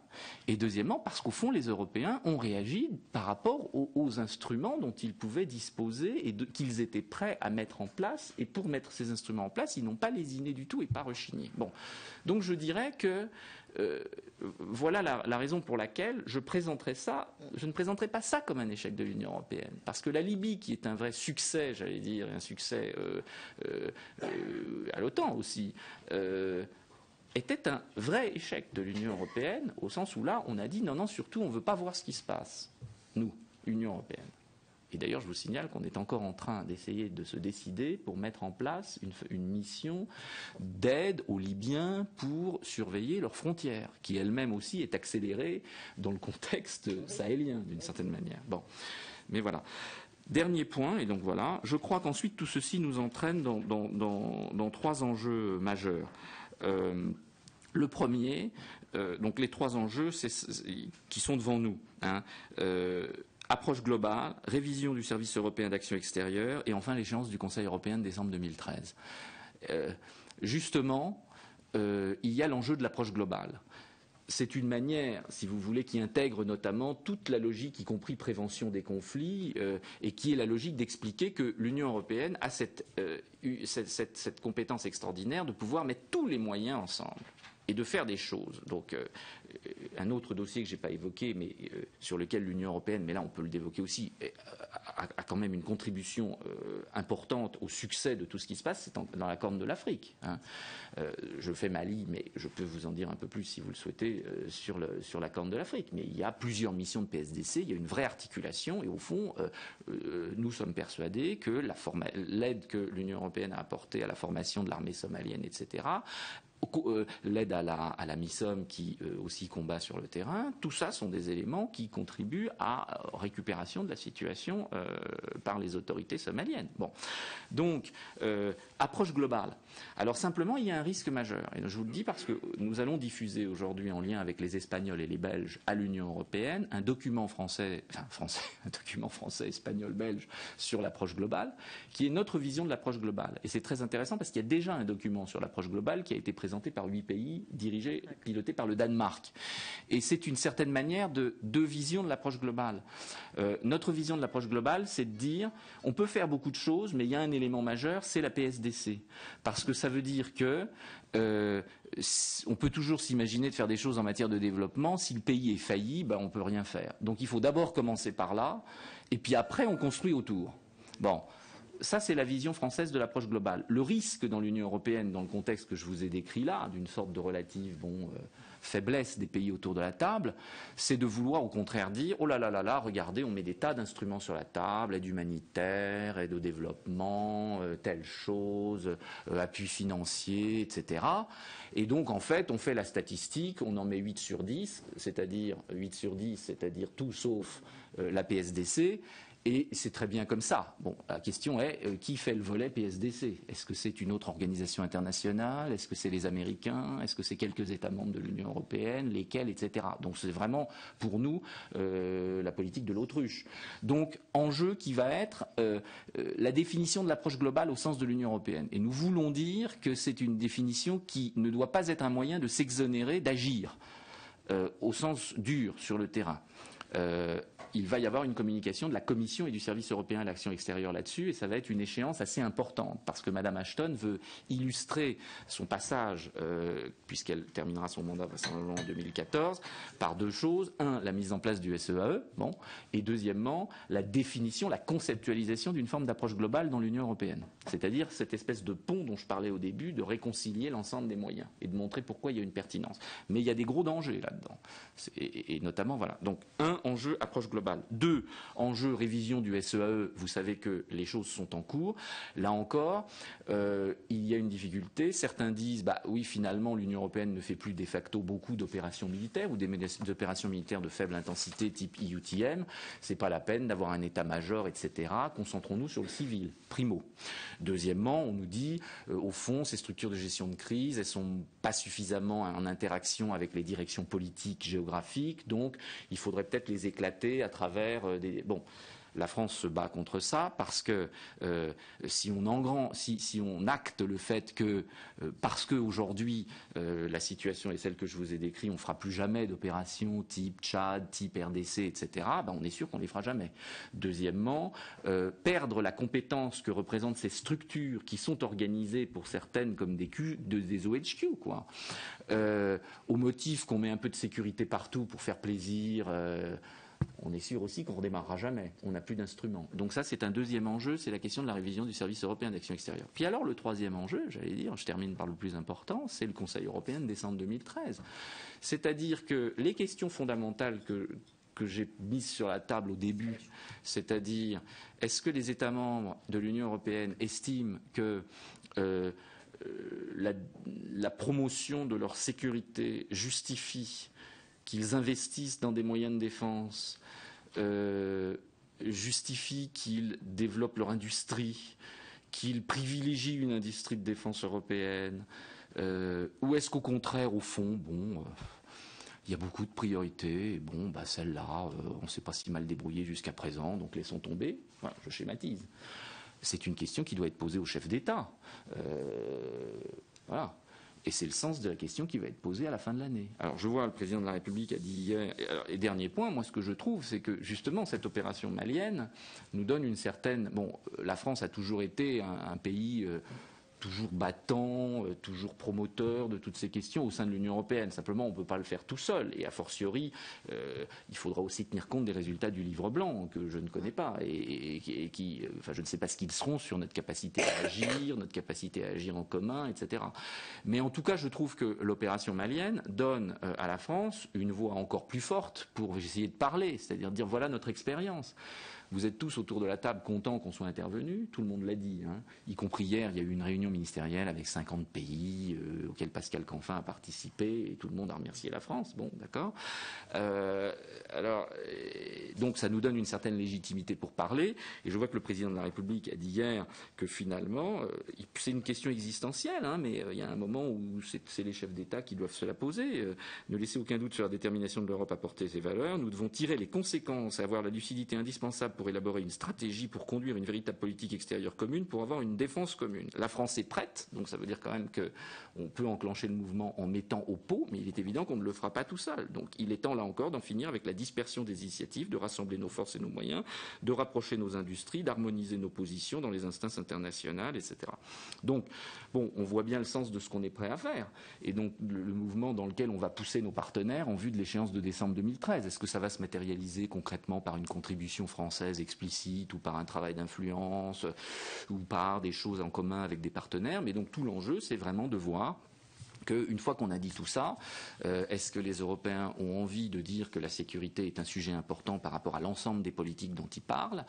et deuxièmement, parce qu'au fond, les Européens ont réagi par rapport aux instruments dont ils pouvaient disposer et qu'ils étaient prêts à mettre en place. Et pour mettre ces instruments en place, ils n'ont pas lésiné du tout et pas rechigné. Bon. Donc, je dirais que voilà la raison pour laquelle je ne présenterai pas ça comme un échec de l'Union européenne. Parce que la Libye, qui est un vrai succès, j'allais dire, un succès à l'OTAN aussi, était un vrai échec de l'Union européenne, au sens où là, on a dit non, surtout, on ne veut pas voir ce qui se passe, nous, Union européenne. Et d'ailleurs, je vous signale qu'on est encore en train d'essayer de se décider pour mettre en place une mission d'aide aux Libyens pour surveiller leurs frontières, qui elle-même aussi est accélérée dans le contexte sahélien, d'une certaine manière. Bon, mais voilà. Dernier point, et donc voilà, je crois qu'ensuite tout ceci nous entraîne dans 3 enjeux majeurs. Le premier, donc les 3 enjeux qui sont devant nous, approche globale, révision du service européen d'action extérieure et enfin l'échéance du Conseil européen de décembre 2013. Justement, il y a l'enjeu de l'approche globale. C'est une manière, si vous voulez, qui intègre notamment toute la logique, y compris prévention des conflits, et qui est la logique d'expliquer que l'Union européenne a cette compétence extraordinaire de pouvoir mettre tous les moyens ensemble et de faire des choses. Donc, un autre dossier que je n'ai pas évoqué, mais sur lequel l'Union européenne, mais là on peut l'évoquer aussi, a quand même une contribution importante au succès de tout ce qui se passe, c'est dans la Corne de l'Afrique. Hein. Je fais Mali, mais je peux vous en dire un peu plus si vous le souhaitez sur la Corne de l'Afrique. Mais il y a plusieurs missions de PSDC, il y a une vraie articulation, et au fond, nous sommes persuadés que l'aide que l'Union européenne a apportée à la formation de l'armée somalienne, etc., l'aide à la MISOM qui aussi combat sur le terrain, tout ça sont des éléments qui contribuent à récupération de la situation par les autorités somaliennes. Bon. Donc, approche globale. Alors simplement, il y a un risque majeur. Et je vous le dis parce que nous allons diffuser aujourd'hui en lien avec les Espagnols et les Belges à l'Union européenne un document un document français, espagnol, belge sur l'approche globale, qui est notre vision de l'approche globale. Et c'est très intéressant parce qu'il y a déjà un document sur l'approche globale qui a été présenté par 8 pays, piloté par le Danemark. Et c'est une certaine manière de vision de l'approche globale. Notre vision de l'approche globale, c'est de dire, on peut faire beaucoup de choses, mais il y a un élément majeur, c'est la PSDC. Parce que ça veut dire que on peut toujours s'imaginer de faire des choses en matière de développement. Si le pays est failli, on ne peut rien faire. Donc il faut d'abord commencer par là, et puis après on construit autour. Bon. Ça, c'est la vision française de l'approche globale. Le risque dans l'Union européenne, dans le contexte que je vous ai décrit là, d'une sorte de relative faiblesse des pays autour de la table, c'est de vouloir au contraire dire « Oh là là là là, regardez, on met des tas d'instruments sur la table, aide humanitaire, aide au développement, telle chose, appui financier, etc. » Et donc, en fait, on fait la statistique, on en met 8 sur 10, c'est-à-dire tout sauf la PSDC. Et c'est très bien comme ça. Bon, la question est, qui fait le volet PSDC? Est-ce que c'est une autre organisation internationale? Est-ce que c'est les Américains? Est-ce que c'est quelques États membres de l'Union européenne? Lesquels, etc. Donc c'est vraiment, pour nous, la politique de l'autruche. Donc, enjeu qui va être la définition de l'approche globale au sens de l'Union européenne. Et nous voulons dire que c'est une définition qui ne doit pas être un moyen de s'exonérer d'agir au sens dur sur le terrain. Il va y avoir une communication de la Commission et du Service européen à l'action extérieure là-dessus, et ça va être une échéance assez importante, parce que Mme Ashton veut illustrer son passage, puisqu'elle terminera son mandat vraisemblablement en 2014, par deux choses. Un, la mise en place du SEAE, et deuxièmement, la définition, la conceptualisation d'une forme d'approche globale dans l'Union européenne. C'est-à-dire cette espèce de pont dont je parlais au début, de réconcilier l'ensemble des moyens, et de montrer pourquoi il y a une pertinence. Mais il y a des gros dangers là-dedans. Et notamment, voilà. Donc, un, enjeu, approche globale. 2, enjeu, révision du SEAE. Vous savez que les choses sont en cours. Là encore, il y a une difficulté. Certains disent, oui, finalement, l'Union européenne ne fait plus de facto beaucoup d'opérations militaires ou des opérations militaires de faible intensité type EUTM. C'est pas la peine d'avoir un état-major, etc. Concentrons-nous sur le civil, primo. Deuxièmement, on nous dit, au fond, ces structures de gestion de crise, elles sont pas suffisamment en interaction avec les directions politiques, géographiques, donc il faudrait peut-être les éclater à travers des... Bon, la France se bat contre ça parce que si on acte le fait que, parce qu'aujourd'hui la situation est celle que je vous ai décrite, on ne fera plus jamais d'opérations type Tchad, type RDC, etc., on est sûr qu'on ne les fera jamais. Deuxièmement, perdre la compétence que représentent ces structures qui sont organisées pour certaines comme des OHQ, quoi, au motif qu'on met un peu de sécurité partout pour faire plaisir... on est sûr aussi qu'on ne redémarrera jamais. On n'a plus d'instruments. Donc ça, c'est un deuxième enjeu, c'est la question de la révision du service européen d'action extérieure. Puis alors, le troisième enjeu, j'allais dire, je termine par le plus important, c'est le Conseil européen de décembre 2013. C'est-à-dire que les questions fondamentales que j'ai mises sur la table au début, c'est-à-dire, est-ce que les États membres de l'Union européenne estiment que la promotion de leur sécurité justifie qu'ils investissent dans des moyens de défense, justifient qu'ils développent leur industrie, qu'ils privilégient une industrie de défense européenne, ou est-ce qu'au contraire, au fond, il y a beaucoup de priorités, et celle-là, on ne s'est pas si mal débrouillé jusqu'à présent, donc laissons tomber. Voilà, je schématise. C'est une question qui doit être posée au chef d'État. Voilà. Et c'est le sens de la question qui va être posée à la fin de l'année. Alors je vois, le président de la République a dit hier, et dernier point, moi ce que je trouve, c'est que justement cette opération malienne nous donne une certaine... Bon, la France a toujours été un pays... toujours battant, toujours promoteur de toutes ces questions au sein de l'Union européenne. Simplement, on ne peut pas le faire tout seul. Et a fortiori, il faudra aussi tenir compte des résultats du livre blanc, que je ne connais pas, et qui, enfin, je ne sais pas ce qu'ils seront sur notre capacité à agir, notre capacité à agir en commun, etc. Mais en tout cas, je trouve que l'opération malienne donne à la France une voix encore plus forte pour essayer de parler, c'est-à-dire dire voilà notre expérience. Vous êtes tous autour de la table contents qu'on soit intervenus, tout le monde l'a dit, hein. Y compris hier, il y a eu une réunion ministérielle avec 50 pays auquel Pascal Canfin a participé et tout le monde a remercié la France. Bon, d'accord. Donc ça nous donne une certaine légitimité pour parler. Et je vois que le président de la République a dit hier que finalement, c'est une question existentielle, hein, mais il y a un moment où c'est les chefs d'État qui doivent se la poser. Ne laissez aucun doute sur la détermination de l'Europe à porter ses valeurs. Nous devons tirer les conséquences et avoir la lucidité indispensable pour élaborer une stratégie pour conduire une véritable politique extérieure commune, pour avoir une défense commune. La France est prête, donc ça veut dire quand même qu'on peut enclencher le mouvement en mettant au pot, mais il est évident qu'on ne le fera pas tout seul. Donc il est temps là encore d'en finir avec la dispersion des initiatives, de rassembler nos forces et nos moyens, de rapprocher nos industries, d'harmoniser nos positions dans les instances internationales, etc. Donc, bon, on voit bien le sens de ce qu'on est prêt à faire, et donc le mouvement dans lequel on va pousser nos partenaires en vue de l'échéance de décembre 2013. Est-ce que ça va se matérialiser concrètement par une contribution française explicite ou par un travail d'influence ou par des choses en commun avec des partenaires? Mais donc tout l'enjeu, c'est vraiment de voir qu'une fois qu'on a dit tout ça, est-ce que les Européens ont envie de dire que la sécurité est un sujet important par rapport à l'ensemble des politiques dont ils parlent?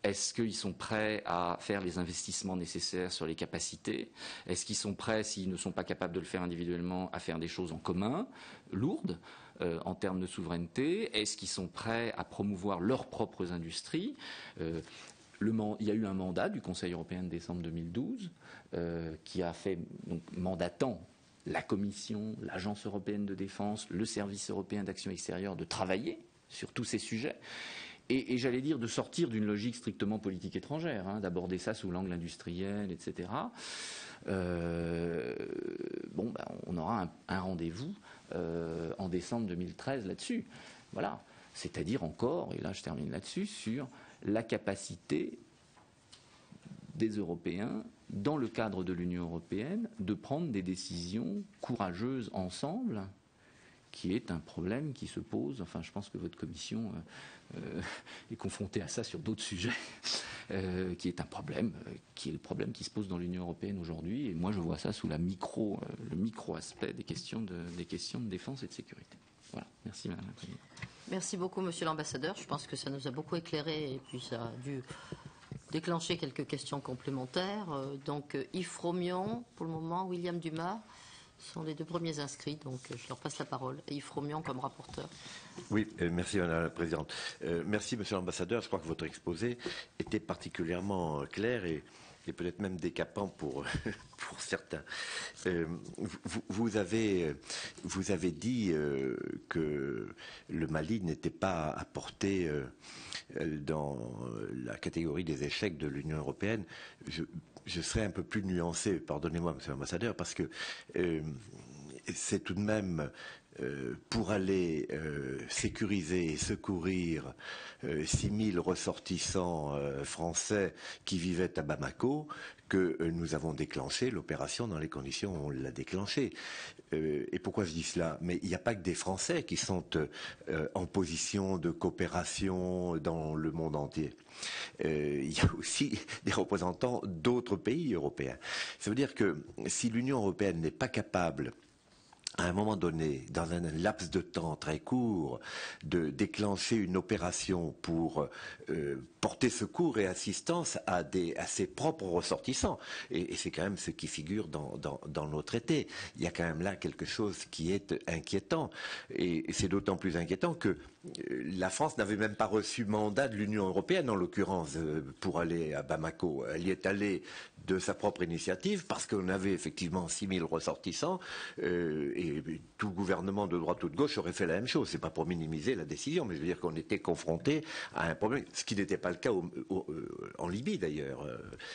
Est-ce qu'ils sont prêts à faire les investissements nécessaires sur les capacités? Est-ce qu'ils sont prêts, s'ils ne sont pas capables de le faire individuellement, à faire des choses en commun, lourdes, en termes de souveraineté? Est-ce qu'ils sont prêts à promouvoir leurs propres industries? Il y a eu un mandat du Conseil européen de décembre 2012 qui a fait, donc, mandatant la Commission, l'Agence européenne de défense, le Service européen d'action extérieure de travailler sur tous ces sujets. Et j'allais dire de sortir d'une logique strictement politique étrangère, hein, d'aborder ça sous l'angle industriel, etc. On aura un rendez-vous en décembre 2013 là-dessus. Voilà. C'est-à-dire encore, et là je termine là-dessus, sur la capacité des Européens, dans le cadre de l'Union européenne, de prendre des décisions courageuses ensemble, qui est un problème qui se pose. Enfin, je pense que votre commission est confrontée à ça sur d'autres sujets, qui est un problème, qui est le problème qui se pose dans l'Union européenne aujourd'hui. Et moi, je vois ça sous le micro-aspect des questions de défense et de sécurité. Voilà. Merci, Madame la Présidente. Merci beaucoup, Monsieur l'Ambassadeur. Je pense que ça nous a beaucoup éclairé et puis ça a dû déclencher quelques questions complémentaires. Donc Yves Fromion, pour le moment, William Dumas sont les deux premiers inscrits. Donc je leur passe la parole. Et Yves Fromion comme rapporteur. Oui, merci Madame la Présidente. Merci Monsieur l'Ambassadeur. Je crois que votre exposé était particulièrement clair et peut-être même décapant pour certains. Vous avez dit que le Mali n'était pas apporté dans la catégorie des échecs de l'Union européenne. Je serais un peu plus nuancé, pardonnez-moi Monsieur l'Ambassadeur, parce que c'est tout de même pour aller sécuriser et secourir 6000 ressortissants français qui vivaient à Bamako que nous avons déclenché l'opération dans les conditions où on l'a déclenchée. Et pourquoi je dis cela? Mais il n'y a pas que des Français qui sont en position de coopération dans le monde entier. Il y a aussi des représentants d'autres pays européens. Ça veut dire que si l'Union européenne n'est pas capable à un moment donné, dans un laps de temps très court, de déclencher une opération pour porter secours et assistance à ses propres ressortissants. Et c'est quand même ce qui figure dans nos traités. Il y a quand même là quelque chose qui est inquiétant. Et c'est d'autant plus inquiétant que la France n'avait même pas reçu mandat de l'Union européenne, en l'occurrence, pour aller à Bamako. Elle y est allée de sa propre initiative, parce qu'on avait effectivement 6000 ressortissants, et et tout gouvernement de droite ou de gauche aurait fait la même chose. C'est pas pour minimiser la décision, mais je veux dire qu'on était confronté à un problème, ce qui n'était pas le cas en Libye d'ailleurs.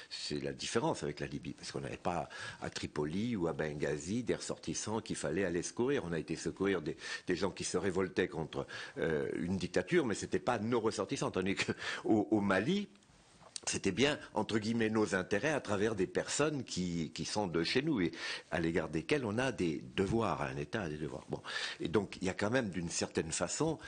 C'est la différence avec la Libye, parce qu'on n'avait pas à Tripoli ou à Benghazi des ressortissants qu'il fallait aller secourir. On a été secourir des gens qui se révoltaient contre une dictature, mais c'était pas nos ressortissants. Tandis qu'au Mali, c'était bien, entre guillemets, nos intérêts à travers des personnes qui sont de chez nous et à l'égard desquelles on a des devoirs, un État a des devoirs. Bon. Et donc, il y a quand même, d'une certaine façon,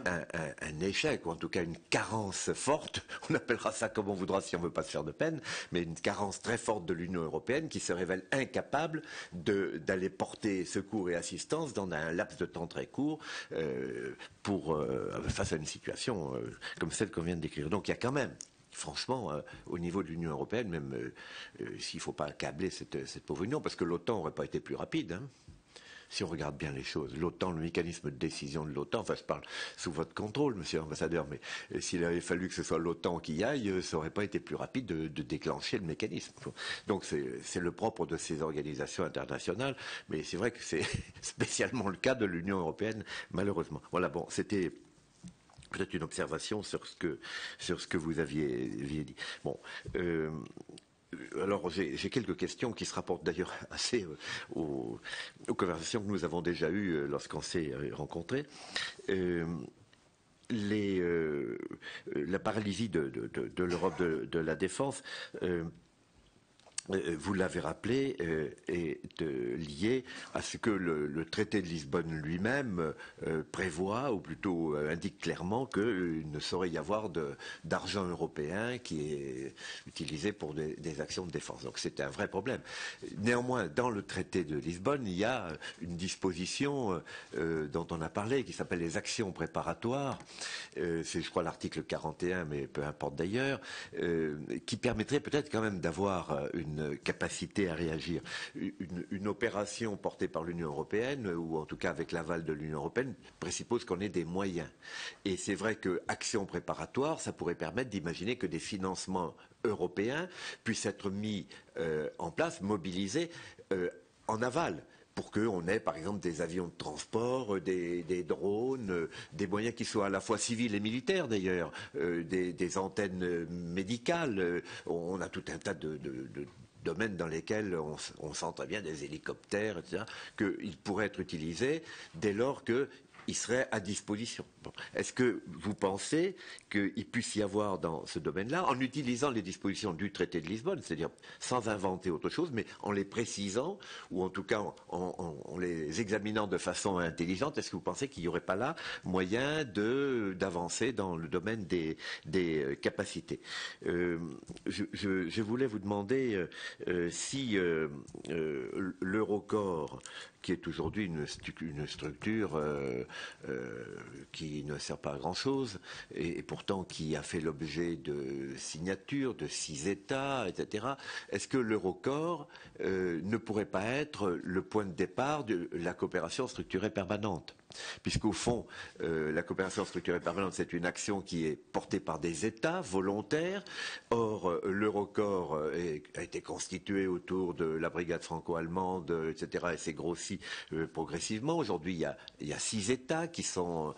un échec, ou en tout cas une carence forte, on appellera ça comme on voudra si on ne veut pas se faire de peine, mais une carence très forte de l'Union européenne qui se révèle incapable d'aller porter secours et assistance dans un laps de temps très court face à une situation comme celle qu'on vient de décrire. Donc il y a quand même, franchement, au niveau de l'Union européenne, même s'il ne faut pas accabler cette pauvre Union, parce que l'OTAN n'aurait pas été plus rapide, hein, si on regarde bien les choses. L'OTAN, le mécanisme de décision de l'OTAN, enfin je parle sous votre contrôle, monsieur l'ambassadeur, mais s'il avait fallu que ce soit l'OTAN qui y aille, ça n'aurait pas été plus rapide de déclencher le mécanisme. Donc c'est le propre de ces organisations internationales, mais c'est vrai que c'est spécialement le cas de l'Union européenne, malheureusement. Voilà, bon, c'était peut-être une observation sur ce que vous aviez dit. Bon, alors j'ai quelques questions qui se rapportent d'ailleurs assez aux conversations que nous avons déjà eues lorsqu'on s'est rencontrés. La paralysie de l'Europe de la défense. Vous l'avez rappelé, est lié à ce que le traité de Lisbonne lui-même prévoit, ou plutôt indique clairement qu'il ne saurait y avoir d'argent européen qui est utilisé pour des actions de défense. Donc c'est un vrai problème. Néanmoins, dans le traité de Lisbonne, il y a une disposition dont on a parlé, qui s'appelle les actions préparatoires. C'est, je crois, l'article 41, mais peu importe d'ailleurs, qui permettrait peut-être quand même d'avoir une capacité à réagir. Une opération portée par l'Union européenne, ou en tout cas avec l'aval de l'Union européenne, présuppose qu'on ait des moyens. Et c'est vrai que action préparatoire, ça pourrait permettre d'imaginer que des financements européens puissent être mis en place, mobilisés en aval, pour qu'on ait par exemple des avions de transport, des drones, des moyens qui soient à la fois civils et militaires d'ailleurs, des antennes médicales. On a tout un tas de domaines dans lesquels on sent très bien des hélicoptères, etc., qu'ils pourraient être utilisés dès lors qu'ils seraient à disposition. Bon. Est-ce que vous pensez qu'il puisse y avoir dans ce domaine-là, en utilisant les dispositions du traité de Lisbonne, c'est-à-dire sans inventer autre chose, mais en les précisant, ou en tout cas en les examinant de façon intelligente, est-ce que vous pensez qu'il n'y aurait pas là moyen d'avancer dans le domaine des capacités? Je voulais vous demander si l'Eurocorps, qui est aujourd'hui une structure qui ne sert pas à grand-chose, et pourtant qui a fait l'objet de signatures de 6 États, etc. Est-ce que l'Eurocorps ne pourrait pas être le point de départ de la coopération structurée permanente ? Puisqu'au fond, la coopération structurée permanente, c'est une action qui est portée par des États volontaires. Or, l'Eurocorps a été constitué autour de la brigade franco-allemande, etc., et s'est grossi progressivement. Aujourd'hui, il y a 6 États qui ont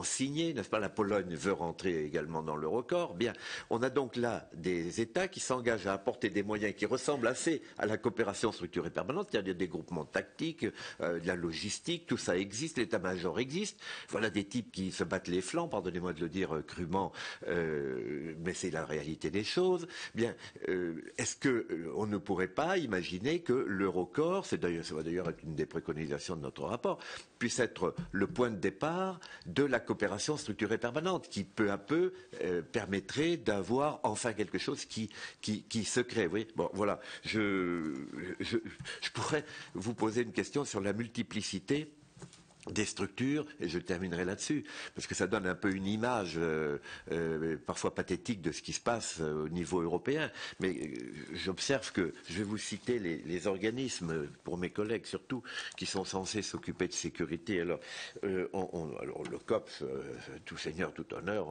signé, n'est-ce pas? La Pologne veut rentrer également dans l'Eurocorps. Bien, on a donc là des États qui s'engagent à apporter des moyens qui ressemblent assez à la coopération structurée permanente. Il y a des groupements tactiques, de la logistique, tout ça existe, l'état-major existe. Voilà des types qui se battent les flancs, pardonnez-moi de le dire crûment, mais c'est la réalité des choses. Bien, est-ce qu'on ne pourrait pas imaginer que l'Eurocorps, ça va d'ailleurs être une des préconisations de notre rapport, puisse être le point de départ de la coopération structurée permanente, qui peu à peu permettrait d'avoir enfin quelque chose qui se crée. Vous voyez, bon, voilà. Je pourrais vous poser une question sur la multiplicité des structures, et je terminerai là-dessus, parce que ça donne un peu une image parfois pathétique de ce qui se passe au niveau européen, mais j'observe que, je vais vous citer les organismes, pour mes collègues surtout, qui sont censés s'occuper de sécurité. Alors, alors le COPS, tout seigneur, tout honneur,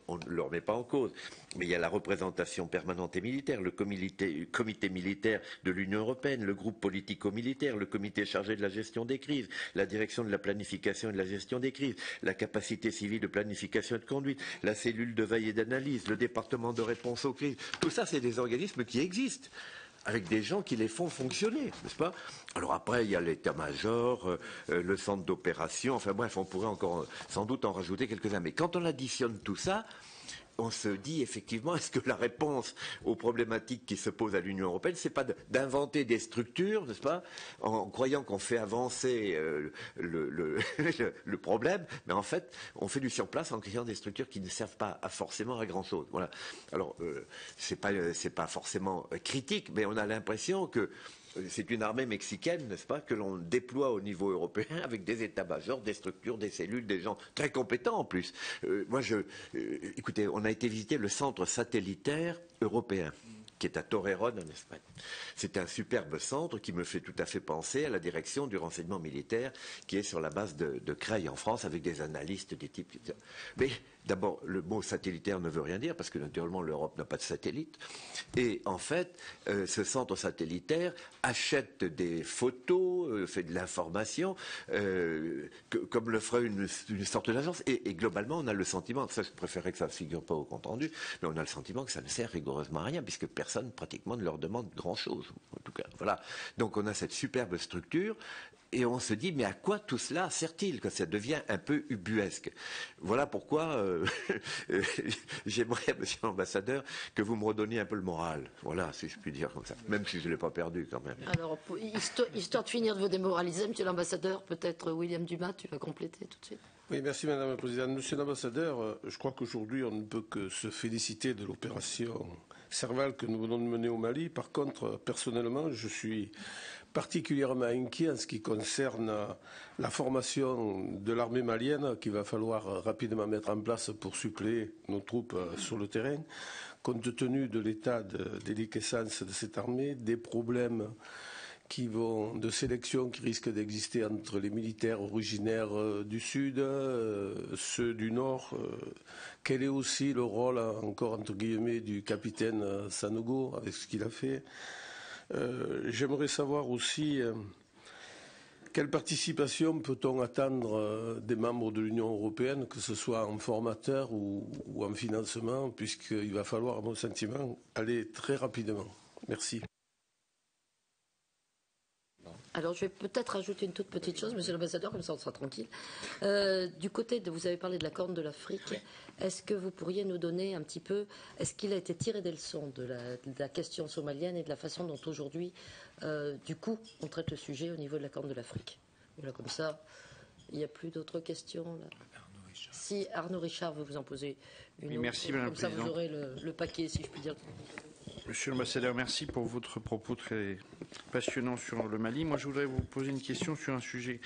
on ne le remet pas en cause, mais il y a la représentation permanente et militaire, le comité militaire de l'Union européenne, le groupe politico-militaire, le comité chargé de la gestion des crises, la direction de la planification et de la gestion des crises, la capacité civile de planification et de conduite, la cellule de veille et d'analyse, le département de réponse aux crises. Tout ça, c'est des organismes qui existent, avec des gens qui les font fonctionner, n'est-ce pas? Alors après, il y a l'état-major, le centre d'opération, enfin bref, on pourrait encore sans doute en rajouter quelques-uns. Mais quand on additionne tout ça, on se dit effectivement, est-ce que la réponse aux problématiques qui se posent à l'Union européenne, c'est pas d'inventer des structures, n'est-ce pas, en croyant qu'on fait avancer le problème, mais en fait, on fait du surplace en créant des structures qui ne servent pas forcément à grand-chose. Voilà. Alors, c'est pas forcément critique, mais on a l'impression que c'est une armée mexicaine, n'est-ce pas, que l'on déploie au niveau européen avec des états-majors, des structures, des cellules, des gens très compétents en plus. Écoutez, on a été visiter le centre satellitaire européen, qui est à Torreón en Espagne. C'est un superbe centre qui me fait tout à fait penser à la direction du renseignement militaire qui est sur la base de Creil en France avec des analystes, des types. Mais d'abord, le mot satellitaire ne veut rien dire parce que naturellement l'Europe n'a pas de satellite. Et en fait, ce centre satellitaire achète des photos, fait de l'information, comme le ferait une sorte d'agence. Et globalement, on a le sentiment, ça je préférais que ça ne figure pas au compte rendu, mais on a le sentiment que ça ne sert rigoureusement à rien puisque personne pratiquement ne leur demande grand-chose. En tout cas, voilà. Donc on a cette superbe structure. Et on se dit, mais à quoi tout cela sert-il? Que ça devient un peu ubuesque. Voilà pourquoi j'aimerais, monsieur l'ambassadeur, que vous me redonniez un peu le moral. Voilà, si je puis dire comme ça. Même si je ne l'ai pas perdu quand même. Alors, histoire de finir de vous démoraliser, monsieur l'ambassadeur, peut-être William Dumas, tu vas compléter tout de suite. Oui, merci Madame la Présidente. Monsieur l'ambassadeur, je crois qu'aujourd'hui, on ne peut que se féliciter de l'opération Serval que nous venons de mener au Mali. Par contre, personnellement, je suis particulièrement inquiet en ce qui concerne la formation de l'armée malienne qu'il va falloir rapidement mettre en place pour suppléer nos troupes sur le terrain, compte tenu de l'état de déliquescence de cette armée, des problèmes de sélection qui risquent d'exister entre les militaires originaires du Sud, ceux du Nord. Quel est aussi le rôle, encore entre guillemets, du capitaine Sanogo avec ce qu'il a fait? J'aimerais savoir aussi quelle participation peut-on attendre des membres de l'Union européenne, que ce soit en formateur ou en financement, puisqu'il va falloir, à mon sentiment, aller très rapidement. Merci. Alors, je vais peut-être rajouter une toute petite chose, monsieur l'ambassadeur, comme ça on sera tranquille. Du côté vous avez parlé de la Corne de l'Afrique. Est-ce que vous pourriez nous donner un petit peu, est-ce qu'il a été tiré des leçons de la question somalienne et de la façon dont aujourd'hui, du coup, on traite le sujet au niveau de la Corne de l'Afrique? Voilà, comme ça, il n'y a plus d'autres questions là. Si Arnaud Richard veut vous en poser une autre, merci, Madame comme ça Présidente. vous aurez le paquet, si je puis dire. Monsieur l'ambassadeur, merci pour votre propos très passionnant sur le Mali. Moi, je voudrais vous poser une question sur un sujet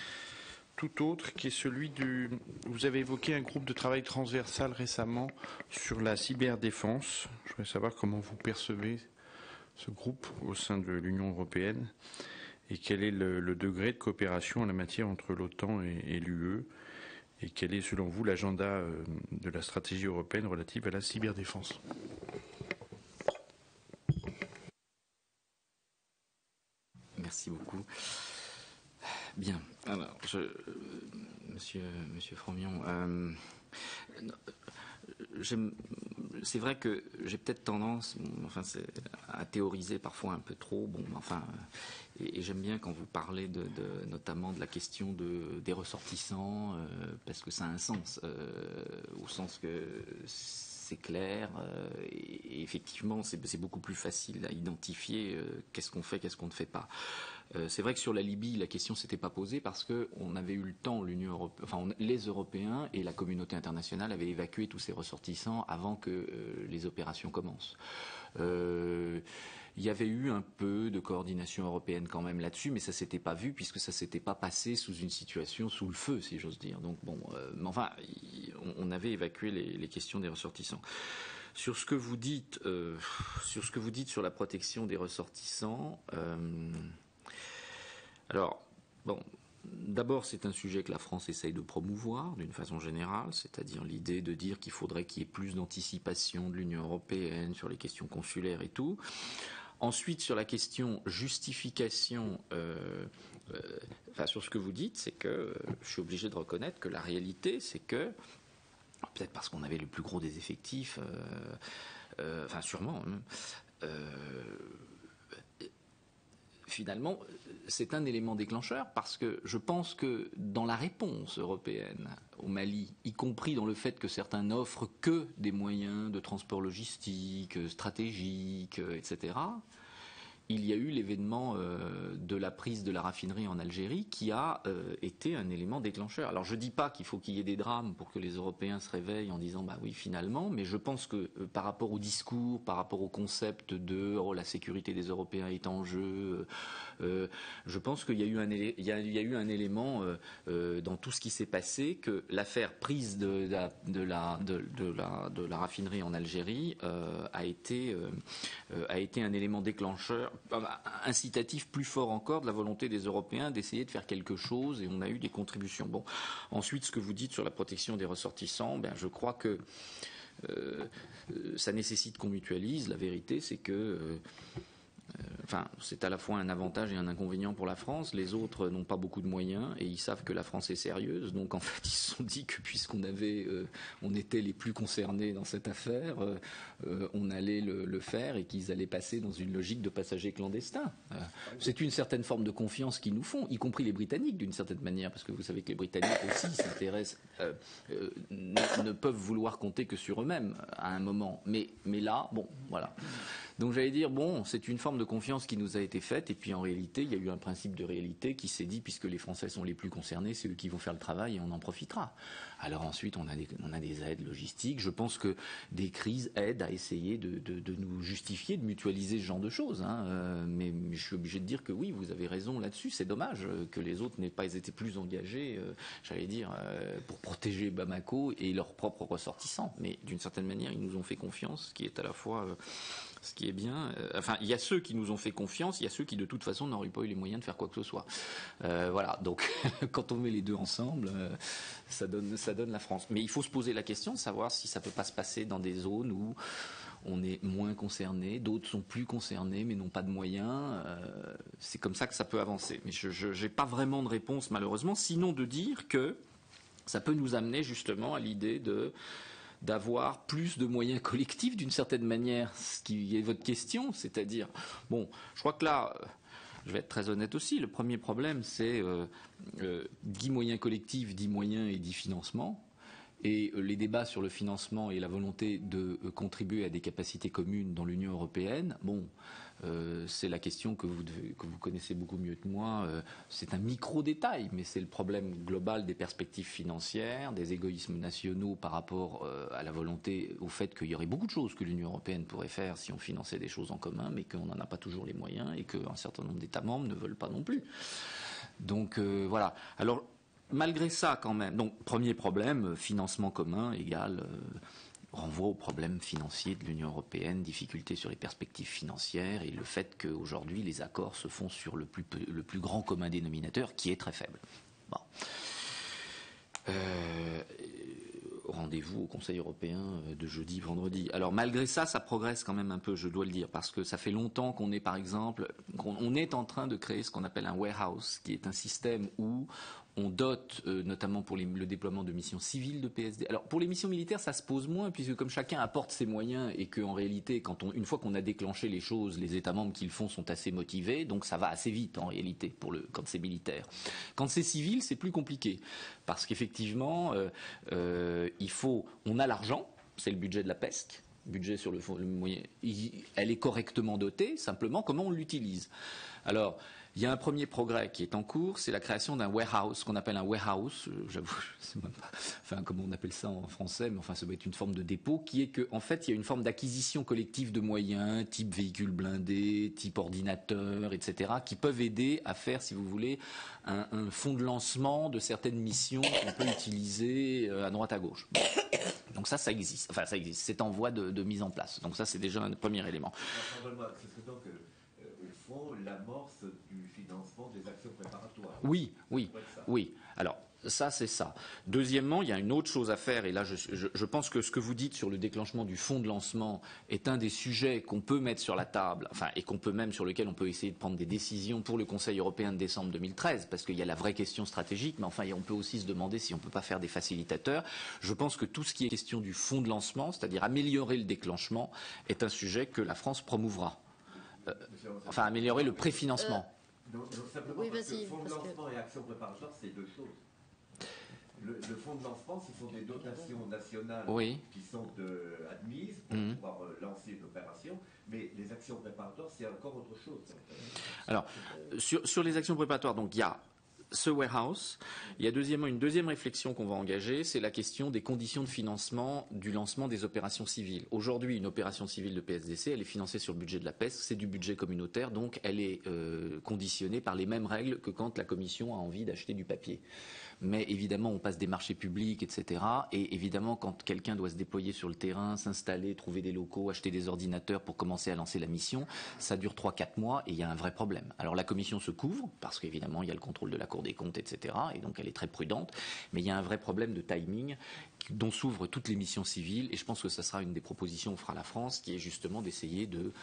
tout autre, qui est celui du... Vous avez évoqué un groupe de travail transversal récemment sur la cyberdéfense. Je voudrais savoir comment vous percevez ce groupe au sein de l'Union européenne et quel est le degré de coopération en la matière entre l'OTAN et l'UE et quel est, selon vous, l'agenda de la stratégie européenne relative à la cyberdéfense. Merci beaucoup. Bien. Alors, Monsieur Fromion, c'est vrai que j'ai peut-être tendance, à théoriser parfois un peu trop. Et j'aime bien quand vous parlez notamment de la question des ressortissants, parce que ça a un sens, au sens que c'est clair et effectivement c'est beaucoup plus facile à identifier qu'est-ce qu'on fait, qu'est-ce qu'on ne fait pas. C'est vrai que sur la Libye, la question s'était pas posée parce que on avait eu le temps, les Européens et la communauté internationale avaient évacué tous ces ressortissants avant que les opérations commencent. il y avait eu un peu de coordination européenne quand même là-dessus, mais ça s'était pas vu puisque ça s'était pas passé sous une situation sous le feu, si j'ose dire. Donc bon, mais enfin, on avait évacué les questions des ressortissants. Sur ce que vous dites, sur la protection des ressortissants, alors bon. D'abord, c'est un sujet que la France essaye de promouvoir d'une façon générale, c'est-à-dire l'idée de dire qu'il faudrait qu'il y ait plus d'anticipation de l'Union européenne sur les questions consulaires et tout. Ensuite, sur la question justification, sur ce que vous dites, c'est que je suis obligé de reconnaître que la réalité, c'est que, peut-être parce qu'on avait le plus gros des effectifs, sûrement, finalement, c'est un élément déclencheur parce que je pense que dans la réponse européenne au Mali, y compris dans le fait que certains n'offrent que des moyens de transport logistique, stratégiques, etc., il y a eu l'événement de la prise de la raffinerie en Algérie qui a été un élément déclencheur. Alors je ne dis pas qu'il faut qu'il y ait des drames pour que les Européens se réveillent en disant bah oui finalement, mais je pense que par rapport au discours, par rapport au concept de la sécurité des Européens est en jeu, je pense qu'il y a eu un élément dans tout ce qui s'est passé, que l'affaire prise de la raffinerie en Algérie a été un élément déclencheur, incitatif plus fort encore de la volonté des Européens d'essayer de faire quelque chose, et on a eu des contributions. Bon, ensuite, ce que vous dites sur la protection des ressortissants, je crois que ça nécessite qu'on mutualise. La vérité, c'est que c'est à la fois un avantage et un inconvénient pour la France. Les autres n'ont pas beaucoup de moyens et ils savent que la France est sérieuse. Donc en fait, ils se sont dit que puisqu'on on était les plus concernés dans cette affaire, on allait le faire et qu'ils allaient passer dans une logique de passagers clandestins. C'est une certaine forme de confiance qu'ils nous font, y compris les Britanniques d'une certaine manière, parce que vous savez que les Britanniques aussi s'intéressent, ne peuvent vouloir compter que sur eux-mêmes à un moment. Mais là, bon, voilà. Donc j'allais dire, bon, c'est une forme de confiance qui nous a été faite, et puis en réalité, il y a eu un principe de réalité qui s'est dit, puisque les Français sont les plus concernés, c'est eux qui vont faire le travail et on en profitera. Alors ensuite, on a des aides logistiques. Je pense que des crises aident à essayer de nous justifier, de mutualiser ce genre de choses. Mais je suis obligé de dire que oui, vous avez raison là-dessus. C'est dommage que les autres n'aient pas été plus engagés, j'allais dire, pour protéger Bamako et leurs propres ressortissants. Mais d'une certaine manière, ils nous ont fait confiance, ce qui est à la fois... ce qui est bien. Il y a ceux qui nous ont fait confiance, il y a ceux qui de toute façon n'auraient pas eu les moyens de faire quoi que ce soit. Voilà. Donc, quand on met les deux ensemble, ça donne la France. Mais il faut se poser la question de savoir si ça peut pas se passer dans des zones où on est moins concerné, d'autres sont plus concernés mais n'ont pas de moyens. C'est comme ça que ça peut avancer. Mais je n'ai pas vraiment de réponse malheureusement, sinon de dire que ça peut nous amener justement à l'idée d'avoir plus de moyens collectifs d'une certaine manière, ce qui est votre question, c'est-à-dire, bon, je crois que là, je vais être très honnête aussi, le premier problème c'est 10 moyens collectifs, 10 moyens et 10 financements, et les débats sur le financement et la volonté de contribuer à des capacités communes dans l'Union européenne, bon, c'est la question que vous connaissez beaucoup mieux que moi. C'est un micro-détail, mais c'est le problème global des perspectives financières, des égoïsmes nationaux par rapport à la volonté, au fait qu'il y aurait beaucoup de choses que l'Union européenne pourrait faire si on finançait des choses en commun, mais qu'on n'en a pas toujours les moyens et qu'un certain nombre d'États membres ne veulent pas non plus. Donc voilà. Alors, malgré ça, quand même, donc premier problème, financement commun égale... renvoie au problème financier de l'Union européenne, difficultés sur les perspectives financières et le fait qu'aujourd'hui les accords se font sur le plus grand commun dénominateur qui est très faible. Bon. Rendez-vous au Conseil européen de jeudi, vendredi. Alors malgré ça, ça progresse quand même un peu, je dois le dire, parce que ça fait longtemps qu'on est par exemple, on est en train de créer ce qu'on appelle un warehouse, qui est un système où on dote, notamment pour le déploiement de missions civiles de PSD. Alors pour les missions militaires, ça se pose moins, puisque comme chacun apporte ses moyens et qu'en réalité, une fois qu'on a déclenché les choses, les États membres qui le font sont assez motivés, donc ça va assez vite en réalité quand c'est militaire. Quand c'est civil, c'est plus compliqué, parce qu'effectivement, on a l'argent, c'est le budget de la PESC, budget sur le moyen, elle est correctement dotée, simplement comment on l'utilise. Alors, il y a un premier progrès qui est en cours, c'est la création d'un warehouse, qu'on appelle un warehouse, j'avoue, je sais même pas, enfin comment on appelle ça en français, mais enfin ça doit être une forme de dépôt, qui est que en fait il y a une forme d'acquisition collective de moyens, type véhicules blindés, type ordinateur, etc., qui peuvent aider à faire, si vous voulez, un fonds de lancement de certaines missions qu'on peut utiliser à droite à gauche. Donc ça existe. Enfin, ça existe. C'est en voie de mise en place. Donc ça, c'est déjà un premier élément. Ce serait donc, au fond, l'amorce du financement des actions préparatoires. Oui. Alors, ça, c'est ça. Deuxièmement, il y a une autre chose à faire, et là, je pense que ce que vous dites sur le déclenchement du fonds de lancement est un des sujets qu'on peut mettre sur la table, enfin, et qu'on peut même, sur lequel on peut essayer de prendre des décisions pour le Conseil européen de décembre 2013, parce qu'il y a la vraie question stratégique, mais enfin, on peut aussi se demander si on ne peut pas faire des facilitateurs. Je pense que tout ce qui est question du fonds de lancement, c'est-à-dire améliorer le déclenchement, est un sujet que la France promouvra. Enfin, améliorer le préfinancement. Simplement Oui, parce que vas-y, fonds de lancement et action préparatoire, c'est deux choses. Le fonds de lancement, ce sont des dotations nationales qui sont admises pour pouvoir lancer une opération, mais les actions préparatoires, c'est encore autre chose. Alors, sur les actions préparatoires, donc il y a ce warehouse. Il y a une deuxième réflexion qu'on va engager, c'est la question des conditions de financement du lancement des opérations civiles. Aujourd'hui, une opération civile de PSDC, elle est financée sur le budget de la PESC, c'est du budget communautaire, donc elle est conditionnée par les mêmes règles que quand la Commission a envie d'acheter du papier. Mais évidemment, on passe des marchés publics, etc. Et évidemment, quand quelqu'un doit se déployer sur le terrain, s'installer, trouver des locaux, acheter des ordinateurs pour commencer à lancer la mission, ça dure 3-4 mois et il y a un vrai problème. Alors la Commission se couvre, parce qu'évidemment, il y a le contrôle de la Cour des comptes, etc. Et donc, elle est très prudente. Mais il y a un vrai problème de timing dont s'ouvrent toutes les missions civiles. Et je pense que ça sera une des propositions que fera la France, qui est justement d'essayer de...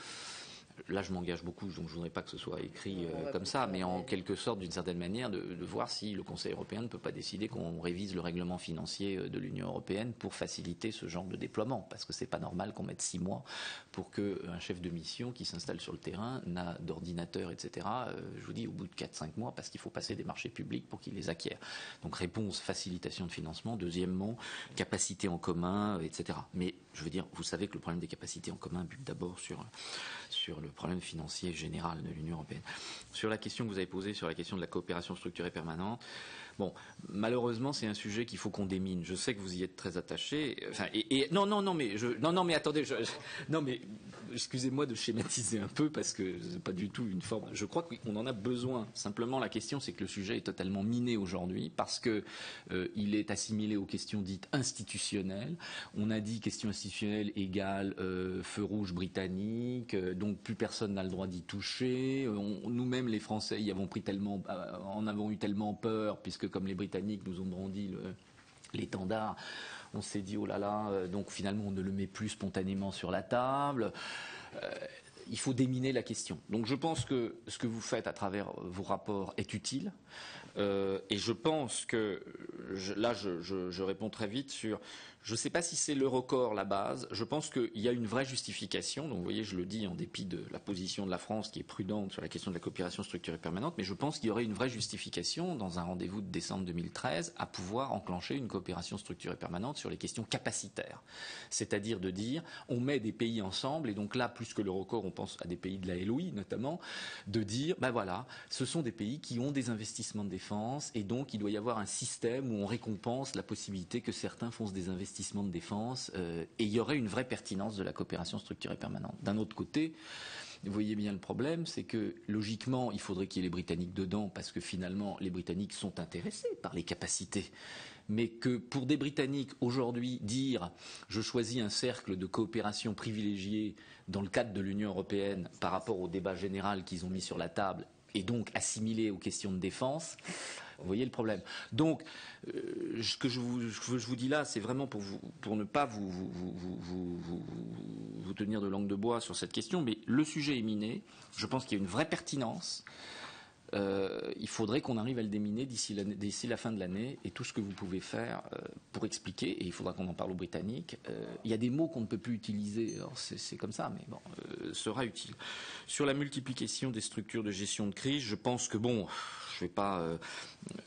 Là, je m'engage beaucoup, donc je ne voudrais pas que ce soit écrit comme ça, mais en quelque sorte, d'une certaine manière, de voir si le Conseil européen ne peut pas décider qu'on révise le règlement financier de l'Union européenne pour faciliter ce genre de déploiement, parce que c'est pas normal qu'on mette 6 mois pour qu'un chef de mission qui s'installe sur le terrain n'a d'ordinateur, etc. Je vous dis, au bout de 4-5 mois, parce qu'il faut passer des marchés publics pour qu'il les acquiert. Donc réponse, facilitation de financement. Deuxièmement, capacité en commun, etc. Mais je veux dire, vous savez que le problème des capacités en commun bute d'abord sur le problème financier général de l'Union européenne. Sur la question que vous avez posée, sur la question de la coopération structurée permanente, bon, malheureusement, c'est un sujet qu'il faut qu'on démine. Je sais que vous y êtes très attaché. Enfin, non, mais attendez, non, mais excusez-moi de schématiser un peu parce que c'est pas du tout une forme. Je crois qu'on en a besoin. Simplement, la question, c'est que le sujet est totalement miné aujourd'hui parce que il est assimilé aux questions dites institutionnelles. On a dit question institutionnelle égale feu rouge britannique, donc plus personne n'a le droit d'y toucher. Nous-mêmes, les Français, en avons eu tellement peur puisque comme les Britanniques nous ont brandi l'étendard, on s'est dit oh là là, donc finalement on ne le met plus spontanément sur la table. Il faut déminer la question. Donc je pense que ce que vous faites à travers vos rapports est utile. Et je pense que je réponds très vite sur. Je ne sais pas si c'est le record la base. Je pense qu'il y a une vraie justification. Donc vous voyez, je le dis en dépit de la position de la France qui est prudente sur la question de la coopération structurée permanente, mais je pense qu'il y aurait une vraie justification dans un rendez-vous de décembre 2013 à pouvoir enclencher une coopération structurée permanente sur les questions capacitaires. C'est-à-dire de dire, on met des pays ensemble, et donc là, plus que le record, on pense à des pays de la LOI notamment, de dire, ben voilà, ce sont des pays qui ont des investissements de défense, et donc il doit y avoir un système où on récompense la possibilité que certains fassent des investissements de défense, et il y aurait une vraie pertinence de la coopération structurée permanente. D'un autre côté, vous voyez bien le problème, c'est que logiquement, il faudrait qu'il y ait les Britanniques dedans, parce que finalement, les Britanniques sont intéressés par les capacités. Mais que pour des Britanniques, aujourd'hui, dire « je choisis un cercle de coopération privilégié dans le cadre de l'Union européenne par rapport au débat général qu'ils ont mis sur la table, et donc assimilé aux questions de défense », vous voyez le problème. Donc, ce que je vous dis là, c'est vraiment pour ne pas vous tenir de langue de bois sur cette question, mais le sujet est miné. Je pense qu'il y a une vraie pertinence. Il faudrait qu'on arrive à le déminer d'ici la fin de l'année, et tout ce que vous pouvez faire pour expliquer, et il faudra qu'on en parle aux Britanniques, il y a des mots qu'on ne peut plus utiliser, alors c'est comme ça, mais bon, sera utile. Sur la multiplication des structures de gestion de crise, je pense que bon, je vais pas.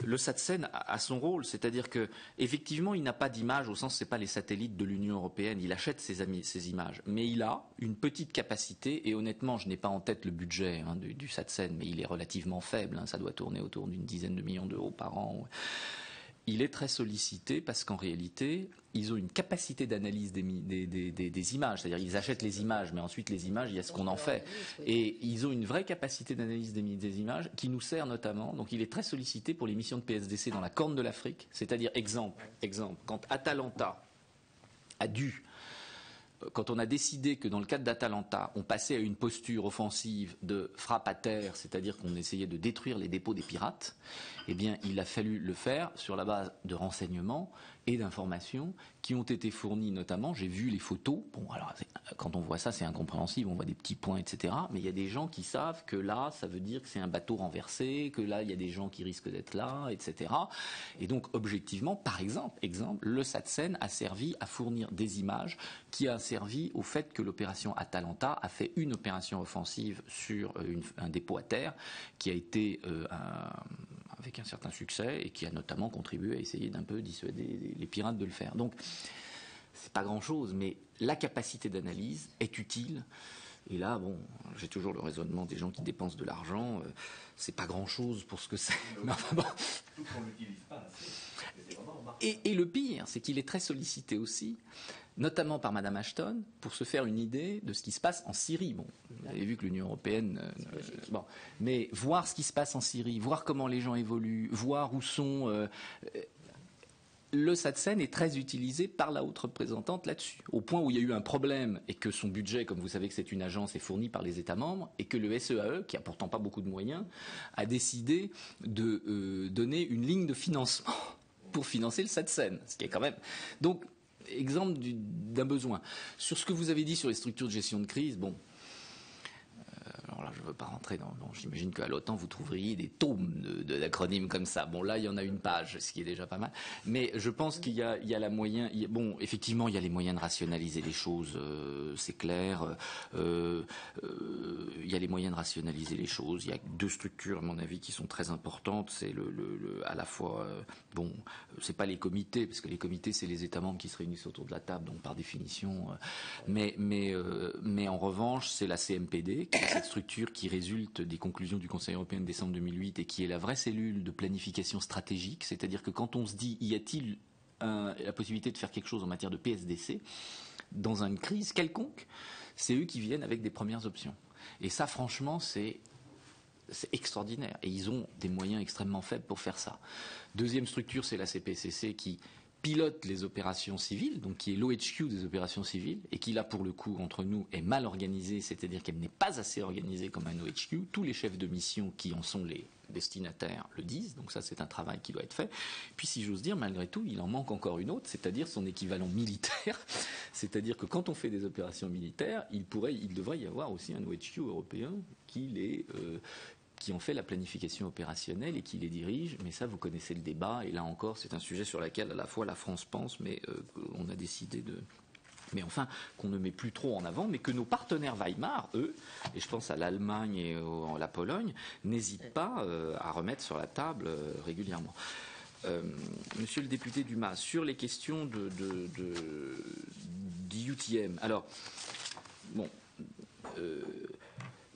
Le SATSEN a son rôle, c'est-à-dire que effectivement, il n'a pas d'image au sens c'est pas les satellites de l'Union européenne, il achète ses images, mais il a une petite capacité, et honnêtement, je n'ai pas en tête le budget du SATSEN, mais il est relativement faible, ça doit tourner autour d'une dizaine de millions d'euros par an. il est très sollicité parce qu'en réalité, ils ont une capacité d'analyse des images. C'est-à-dire ils achètent les images, mais ensuite les images, il y a ce qu'on en fait. Et ils ont une vraie capacité d'analyse des images qui nous sert notamment. Donc il est très sollicité pour les missions de PSDC dans la Corne de l'Afrique. C'est-à-dire, exemple, quand Atalanta a dû... Quand on a décidé que dans le cadre d'Atalanta, on passait à une posture offensive de frappe à terre, c'est-à-dire qu'on essayait de détruire les dépôts des pirates, eh bien, il a fallu le faire sur la base de renseignements et d'informations qui ont été fournies notamment. J'ai vu les photos. Bon, alors, quand on voit ça, c'est incompréhensible. On voit des petits points, etc. Mais il y a des gens qui savent que là, ça veut dire que c'est un bateau renversé, que là, il y a des gens qui risquent d'être là, etc. Et donc, objectivement, par exemple, le SATSEN a servi à fournir des images qui a servi au fait que l'opération Atalanta a fait une opération offensive sur un dépôt à terre qui a été avec un certain succès et qui a notamment contribué à essayer d'un peu dissuader les pirates de le faire. Donc, c'est pas grand-chose, mais la capacité d'analyse est utile. Et là, bon, j'ai toujours le raisonnement des gens qui dépensent de l'argent. C'est pas grand-chose pour ce que c'est. Mais enfin bon. Tout qu'on l'utilise pas assez. Et le pire, c'est qu'il est très sollicité aussi, notamment par Madame Ashton, pour se faire une idée de ce qui se passe en Syrie. Bon, vous avez vu que l'Union européenne... bon, mais voir ce qui se passe en Syrie, voir comment les gens évoluent, voir où sont... le SATSEN est très utilisé par la haute représentante là-dessus, au point où il y a eu un problème et que son budget, comme vous savez que c'est une agence, est fourni par les États membres et que le SEAE, qui a pourtant pas beaucoup de moyens, a décidé de donner une ligne de financement pour financer le SATSEN, ce qui est quand même... Donc, exemple d'un besoin. Sur ce que vous avez dit sur les structures de gestion de crise, bon... Alors là, je ne veux pas rentrer dans... Bon, j'imagine qu'à l'OTAN, vous trouveriez des tomes d'acronymes comme ça. Bon, là, il y en a une page, ce qui est déjà pas mal. Mais je pense qu'il y a la moyen... Bon, effectivement, il y a les moyens de rationaliser les choses, c'est clair. Il y a les moyens de rationaliser les choses. Il y a deux structures, à mon avis, qui sont très importantes. C'est à la fois... bon, c'est pas les comités, parce que les comités, c'est les États membres qui se réunissent autour de la table, donc par définition... mais en revanche, c'est la CMPD, qui est cette structure qui résulte des conclusions du Conseil européen de décembre 2008 et qui est la vraie cellule de planification stratégique, c'est-à-dire que quand on se dit y a-t-il la possibilité de faire quelque chose en matière de PSDC dans une crise quelconque, c'est eux qui viennent avec des premières options. Et ça, franchement, c'est extraordinaire. Et ils ont des moyens extrêmement faibles pour faire ça. Deuxième structure, c'est la CPCC qui pilote les opérations civiles, donc qui est l'OHQ des opérations civiles, et qui là, pour le coup, entre nous, est mal organisée, c'est-à-dire qu'elle n'est pas assez organisée comme un OHQ. Tous les chefs de mission qui en sont les destinataires le disent, donc ça c'est un travail qui doit être fait. Puis si j'ose dire, malgré tout, il en manque encore une autre, c'est-à-dire son équivalent militaire, c'est-à-dire que quand on fait des opérations militaires, il devrait y avoir aussi un OHQ européen qui en fait la planification opérationnelle et qui les dirige, mais ça vous connaissez le débat, et là encore c'est un sujet sur lequel à la fois la France pense, mais on a décidé mais enfin qu'on ne met plus trop en avant, mais que nos partenaires Weimar, eux, et je pense à l'Allemagne et à la Pologne, n'hésitent pas à remettre sur la table régulièrement. Monsieur le député Dumas, sur les questions d'IUTM, alors bon...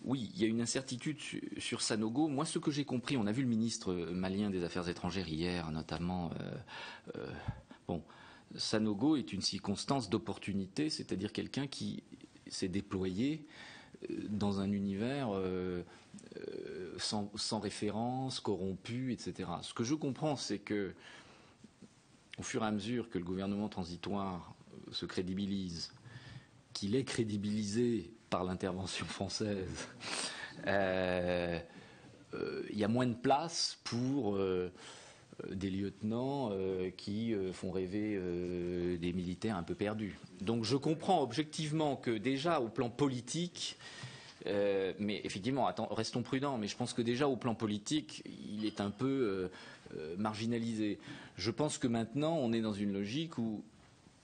oui, il y a une incertitude sur Sanogo. Moi, ce que j'ai compris, on a vu le ministre malien des Affaires étrangères hier, notamment. Bon, Sanogo est une circonstance d'opportunité, c'est-à-dire quelqu'un qui s'est déployé dans un univers sans référence, corrompu, etc. Ce que je comprends, c'est que, au fur et à mesure que le gouvernement transitoire se crédibilise, qu'il est crédibilisé par l'intervention française, il y a moins de place pour des lieutenants qui font rêver des militaires un peu perdus. Donc je comprends objectivement que déjà au plan politique, mais effectivement, restons prudents, mais je pense que déjà au plan politique, il est un peu marginalisé. Je pense que maintenant on est dans une logique où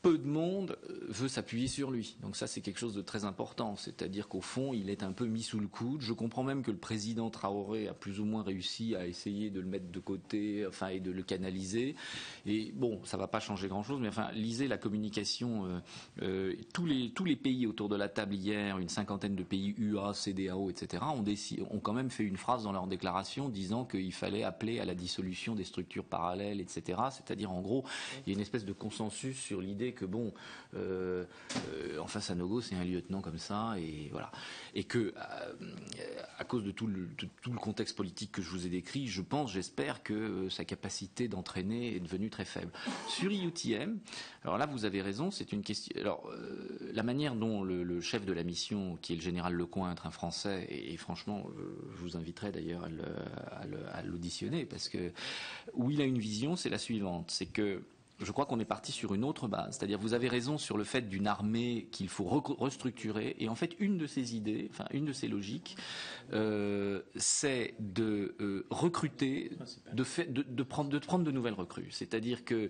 peu de monde veut s'appuyer sur lui. Donc ça, c'est quelque chose de très important. C'est-à-dire qu'au fond, il est un peu mis sous le coude. Je comprends même que le président Traoré a plus ou moins réussi à essayer de le mettre de côté, enfin, et de le canaliser. Et bon, ça va pas changer grand-chose, mais enfin, lisez la communication. Tous les pays autour de la table hier, une cinquantaine de pays UA, CEDEAO, etc., ont quand même fait une phrase dans leur déclaration disant qu'il fallait appeler à la dissolution des structures parallèles, etc. C'est-à-dire, en gros, il y a une espèce de consensus sur l'idée que bon, en face à Nogo, c'est un lieutenant comme ça, et voilà, et que à cause de tout le contexte politique que je vous ai décrit, j'espère que sa capacité d'entraîner est devenue très faible. Sur IUTM, alors là, vous avez raison, c'est une question. Alors, la manière dont le chef de la mission, qui est le général Lecointre, un Français, et franchement, je vous inviterai d'ailleurs à l'auditionner, parce que où il a une vision, c'est la suivante, c'est que je crois qu'on est parti sur une autre base. C'est-à-dire, vous avez raison sur le fait d'une armée qu'il faut restructurer. Et en fait, une de ces idées, enfin, une de ces logiques, c'est de recruter, de prendre de nouvelles recrues. C'est-à-dire qu'il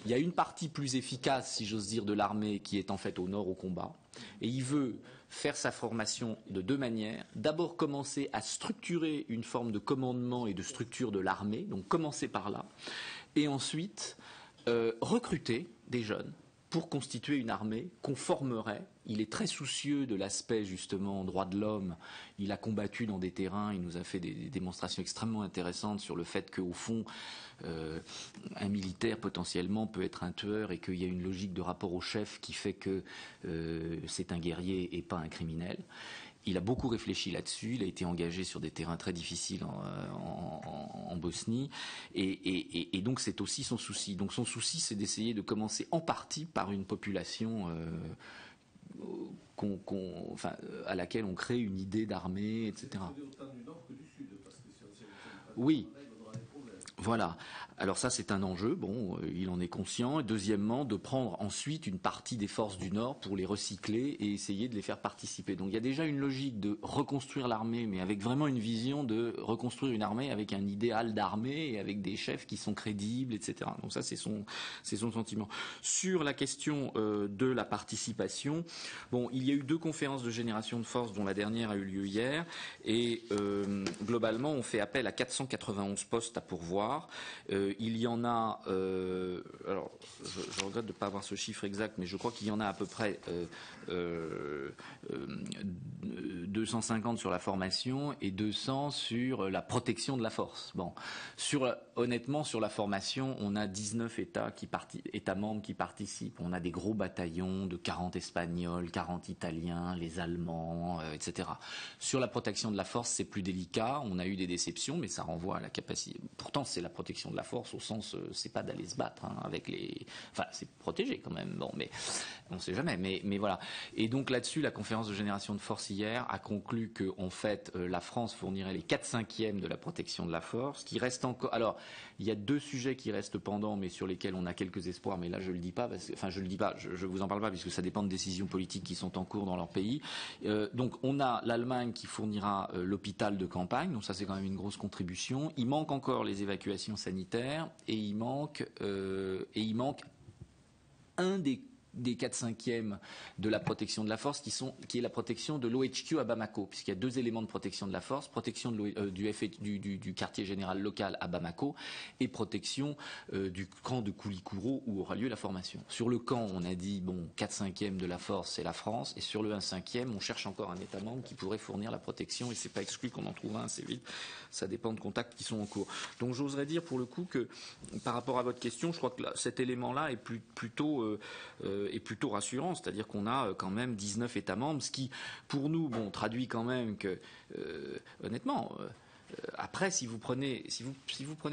y a une partie plus efficace, si j'ose dire, de l'armée qui est en fait au nord au combat. Et il veut faire sa formation de deux manières. D'abord, commencer à structurer une forme de commandement et de structure de l'armée. Donc, commencer par là. Et ensuite, recruter des jeunes pour constituer une armée qu'on formerait. Il est très soucieux de l'aspect justement droit de l'homme. Il a combattu dans des terrains, il nous a fait des démonstrations extrêmement intéressantes sur le fait qu'au fond, un militaire potentiellement peut être un tueur et qu'il y a une logique de rapport au chef qui fait que c'est un guerrier et pas un criminel. Il a beaucoup réfléchi là-dessus, il a été engagé sur des terrains très difficiles en Bosnie, et donc c'est aussi son souci. Donc son souci, c'est d'essayer de commencer en partie par une population à laquelle on crée une idée d'armée, etc. Oui. Voilà. Alors ça, c'est un enjeu. Bon, il en est conscient. Et deuxièmement, de prendre ensuite une partie des forces du Nord pour les recycler et essayer de les faire participer. Donc il y a déjà une logique de reconstruire l'armée, mais avec vraiment une vision de reconstruire une armée avec un idéal d'armée et avec des chefs qui sont crédibles, etc. Donc ça, c'est son sentiment. Sur la question de la participation, bon, il y a eu 2 conférences de génération de force, dont la dernière a eu lieu hier, et globalement, on fait appel à 491 postes à pourvoir. Il y en a, alors je regrette de ne pas avoir ce chiffre exact, mais je crois qu'il y en a à peu près 250 sur la formation et 200 sur la protection de la force. Bon, honnêtement, sur la formation, on a 19 États membres qui participent. On a des gros bataillons de 40 Espagnols, 40 Italiens, les Allemands, etc. Sur la protection de la force, c'est plus délicat. On a eu des déceptions, mais ça renvoie à la capacité. Pourtant, c'est la protection de la force au sens, c'est pas d'aller se battre avec les. Enfin, c'est protégé quand même. Bon, mais on ne sait jamais. Mais voilà. Et donc là-dessus, la conférence de génération de force hier a conclu que, en fait, la France fournirait les 4/5 de la protection de la force, qui reste encore. Alors, il y a 2 sujets qui restent pendants, mais sur lesquels on a quelques espoirs. Mais là, je le dis pas. Je vous en parle pas, puisque ça dépend de décisions politiques qui sont en cours dans leur pays. Donc, on a l'Allemagne qui fournira l'hôpital de campagne. Donc, ça, c'est quand même une grosse contribution. Il manque encore les évacuations sanitaires et il manque un des 4/5 de la protection de la force qui est la protection de l'OHQ à Bamako, puisqu'il y a 2 éléments de protection de la force, protection du quartier général local à Bamako et protection du camp de Koulikoro où aura lieu la formation. Sur le camp, on a dit 4/5 de la force c'est la France, et sur le 1/5, on cherche encore un État membre qui pourrait fournir la protection, et c'est pas exclu qu'on en trouve un assez vite. Ça dépend de contacts qui sont en cours. Donc j'oserais dire pour le coup que par rapport à votre question, je crois que cet élément-là est plutôt rassurant, c'est-à-dire qu'on a quand même 19 États membres, ce qui, pour nous, traduit quand même que, honnêtement, après, si vous prenez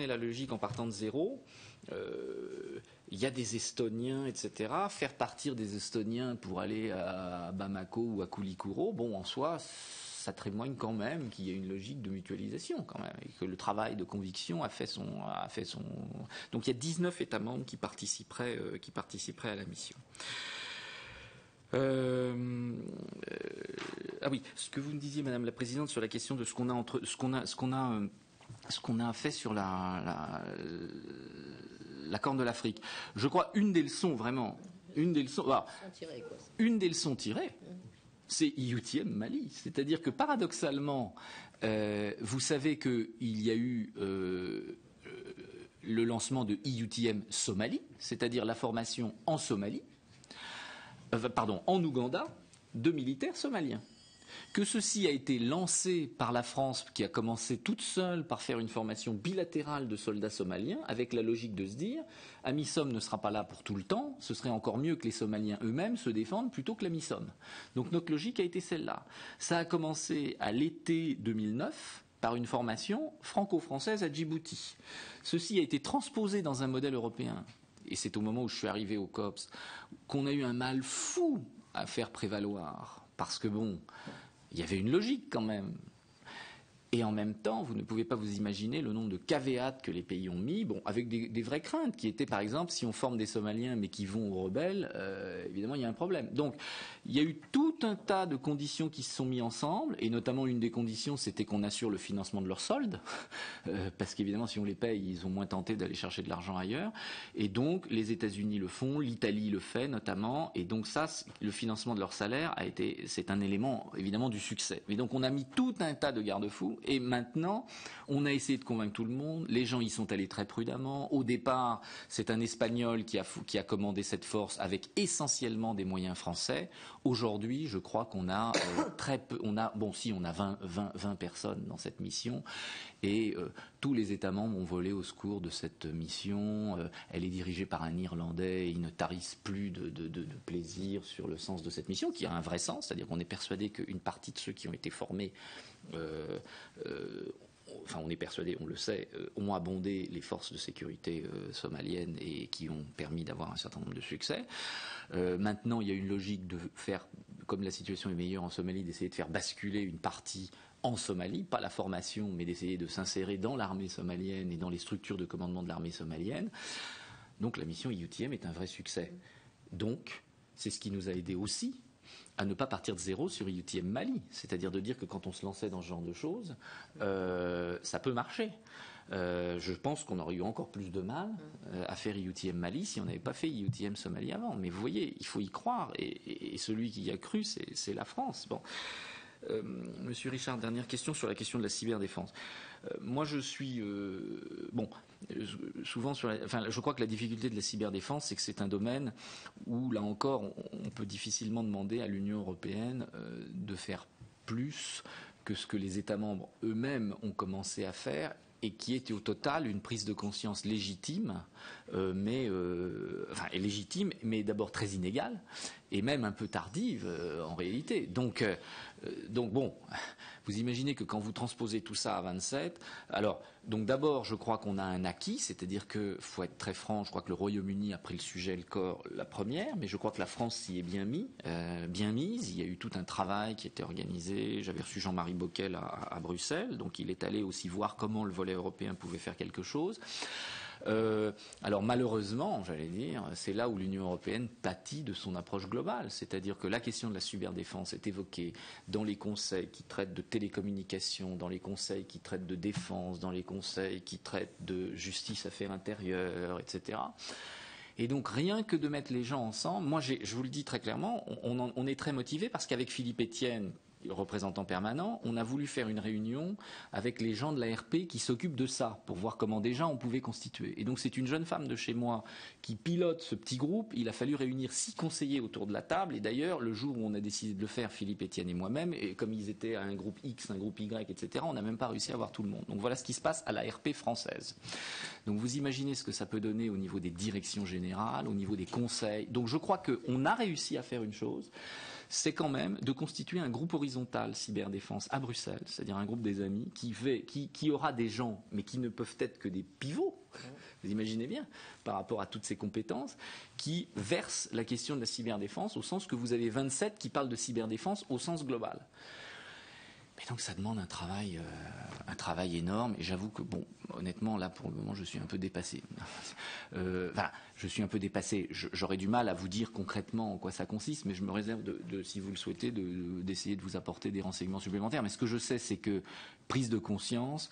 la logique en partant de zéro, il y a des Estoniens, etc. Faire partir des Estoniens pour aller à Bamako ou à Koulikoro, en soi, ça témoigne quand même qu'il y a une logique de mutualisation quand même, et que le travail de conviction a fait son. Donc il y a 19 États membres qui participeraient à la mission. Ah oui, ce que vous me disiez, Madame la Présidente, sur la question de ce qu'on a fait sur la Corne de l'Afrique. Je crois une des leçons vraiment Une des leçons, alors, une des leçons tirées, c'est IUTM Mali. C'est-à-dire que paradoxalement, vous savez qu'il y a eu le lancement de IUTM Somalie, c'est-à-dire la formation en Somalie, en Ouganda, de militaires somaliens. Que ceci a été lancé par la France, qui a commencé toute seule par faire une formation bilatérale de soldats somaliens, avec la logique de se dire AMISOM ne sera pas là pour tout le temps, ce serait encore mieux que les Somaliens eux-mêmes se défendent plutôt que l'AMISOM. Donc notre logique a été celle-là. Ça a commencé à l'été 2009 par une formation franco-française à Djibouti. Ceci a été transposé dans un modèle européen, et c'est au moment où je suis arrivé au COPS, qu'on a eu un mal fou à faire prévaloir, parce que bon, il y avait une logique quand même. Et en même temps, vous ne pouvez pas vous imaginer le nombre de caveats que les pays ont mis, bon, avec des vraies craintes, qui étaient par exemple, si on forme des Somaliens mais qui vont aux rebelles, évidemment il y a un problème. Donc il y a eu tout un tas de conditions qui se sont mises ensemble, et notamment une des conditions c'était qu'on assure le financement de leurs soldes, parce qu'évidemment si on les paye, ils ont moins tenté d'aller chercher de l'argent ailleurs, et donc les États-Unis le font, l'Italie le fait notamment, et donc ça, le financement de leur salaire c'est un élément évidemment du succès. Mais donc on a mis tout un tas de garde-fous. Et maintenant, on a essayé de convaincre tout le monde. Les gens y sont allés très prudemment. Au départ, c'est un Espagnol qui a commandé cette force avec essentiellement des moyens français. Aujourd'hui, je crois qu'on a très peu. On a 20 personnes dans cette mission. Et tous les États membres ont volé au secours de cette mission. Elle est dirigée par un Irlandais. Il ne tarisse plus de plaisir sur le sens de cette mission, qui a un vrai sens. C'est-à-dire qu'on est persuadé qu'une partie de ceux qui ont été formés on est persuadé, on le sait, ont abondé les forces de sécurité somaliennes et qui ont permis d'avoir un certain nombre de succès. Maintenant, il y a une logique de faire, comme la situation est meilleure en Somalie, d'essayer de faire basculer une partie en Somalie, pas la formation, mais d'essayer de s'insérer dans l'armée somalienne et dans les structures de commandement de l'armée somalienne. Donc la mission IUTM est un vrai succès. Donc, c'est ce qui nous a aidé aussi à ne pas partir de zéro sur IUTM Mali, c'est-à-dire de dire que quand on se lançait dans ce genre de choses, ça peut marcher. Je pense qu'on aurait eu encore plus de mal à faire IUTM Mali si on n'avait pas fait IUTM Somalie avant. Mais vous voyez, il faut y croire, et celui qui y a cru, c'est la France. Bon. Monsieur Richard, dernière question sur la question de la cyberdéfense. Moi, je suis souvent je crois que la difficulté de la cyberdéfense, c'est que c'est un domaine où, là encore, on peut difficilement demander à l'Union européenne de faire plus que ce que les États membres eux-mêmes ont commencé à faire, et qui était au total une prise de conscience légitime, mais d'abord très inégale, et même un peu tardive en réalité. Donc bon, vous imaginez que quand vous transposez tout ça à 27, donc d'abord je crois qu'on a un acquis, c'est-à-dire que, faut être très franc, je crois que le Royaume-Uni a pris le sujet, le corps, la première, mais je crois que la France s'y est bien mise. Il y a eu tout un travail qui était organisé. J'avais reçu Jean-Marie Bockel à Bruxelles, donc il est allé aussi voir comment le volet européen pouvait faire quelque chose. Alors malheureusement, j'allais dire, c'est là où l'Union européenne pâtit de son approche globale, c'est-à-dire que la question de la cyberdéfense est évoquée dans les conseils qui traitent de télécommunications, dans les conseils qui traitent de défense, dans les conseils qui traitent de justice, affaires intérieures, etc. Et donc rien que de mettre les gens ensemble, moi je vous le dis très clairement, on est très motivés parce qu'avec Philippe Etienne, représentant permanent, on a voulu faire une réunion avec les gens de la RP qui s'occupent de ça, pour voir comment déjà on pouvait constituer. Et donc c'est une jeune femme de chez moi qui pilote ce petit groupe. Il a fallu réunir 6 conseillers autour de la table, et d'ailleurs le jour où on a décidé de le faire, Philippe Etienne et moi-même, et comme ils étaient à un groupe X, un groupe Y, etc., on n'a même pas réussi à avoir tout le monde. Donc voilà ce qui se passe à la RP française. Donc vous imaginez ce que ça peut donner au niveau des directions générales, au niveau des conseils. Donc je crois qu'on a réussi à faire une chose, c'est quand même de constituer un groupe horizontal cyberdéfense à Bruxelles, c'est-à-dire un groupe des amis qui aura des gens, mais qui ne peuvent être que des pivots, vous imaginez bien, par rapport à toutes ces compétences, qui versent la question de la cyberdéfense au sens que vous avez 27 qui parlent de cyberdéfense au sens global. Mais donc ça demande un travail énorme. Et j'avoue que, bon, honnêtement, là, pour le moment, je suis un peu dépassé. Voilà, je suis un peu dépassé. J'aurais du mal à vous dire concrètement en quoi ça consiste, mais je me réserve, si vous le souhaitez, d'essayer de vous apporter des renseignements supplémentaires. Mais ce que je sais, c'est que prise de conscience,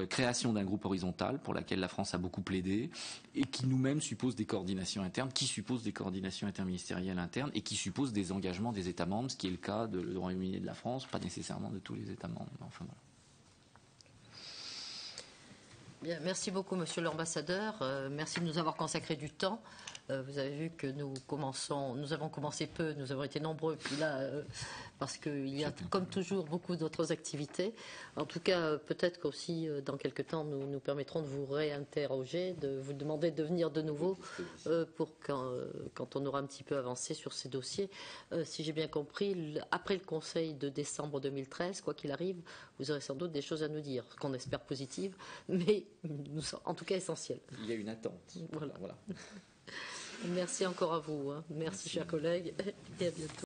création d'un groupe horizontal pour laquelle la France a beaucoup plaidé, et qui nous-mêmes suppose des coordinations internes, qui suppose des coordinations interministérielles internes, et qui suppose des engagements des États membres, ce qui est le cas du Royaume-Uni et de la France, pas nécessairement de tous les États membres. Enfin, voilà. Bien, merci beaucoup, Monsieur l'ambassadeur. Merci de nous avoir consacré du temps. Vous avez vu que nous avons commencé peu, nous avons été nombreux, puis là, parce qu'il y a, comme toujours, beaucoup d'autres activités. En tout cas, peut-être qu'aussi, dans quelques temps, nous permettrons de vous réinterroger, de vous demander de venir de nouveau pour quand on aura un petit peu avancé sur ces dossiers. Si j'ai bien compris, après le Conseil de décembre 2013, quoi qu'il arrive, vous aurez sans doute des choses à nous dire, qu'on espère positives, mais en tout cas essentielles. Il y a une attente. Voilà. Merci encore à vous. Merci, chers collègues, et à bientôt.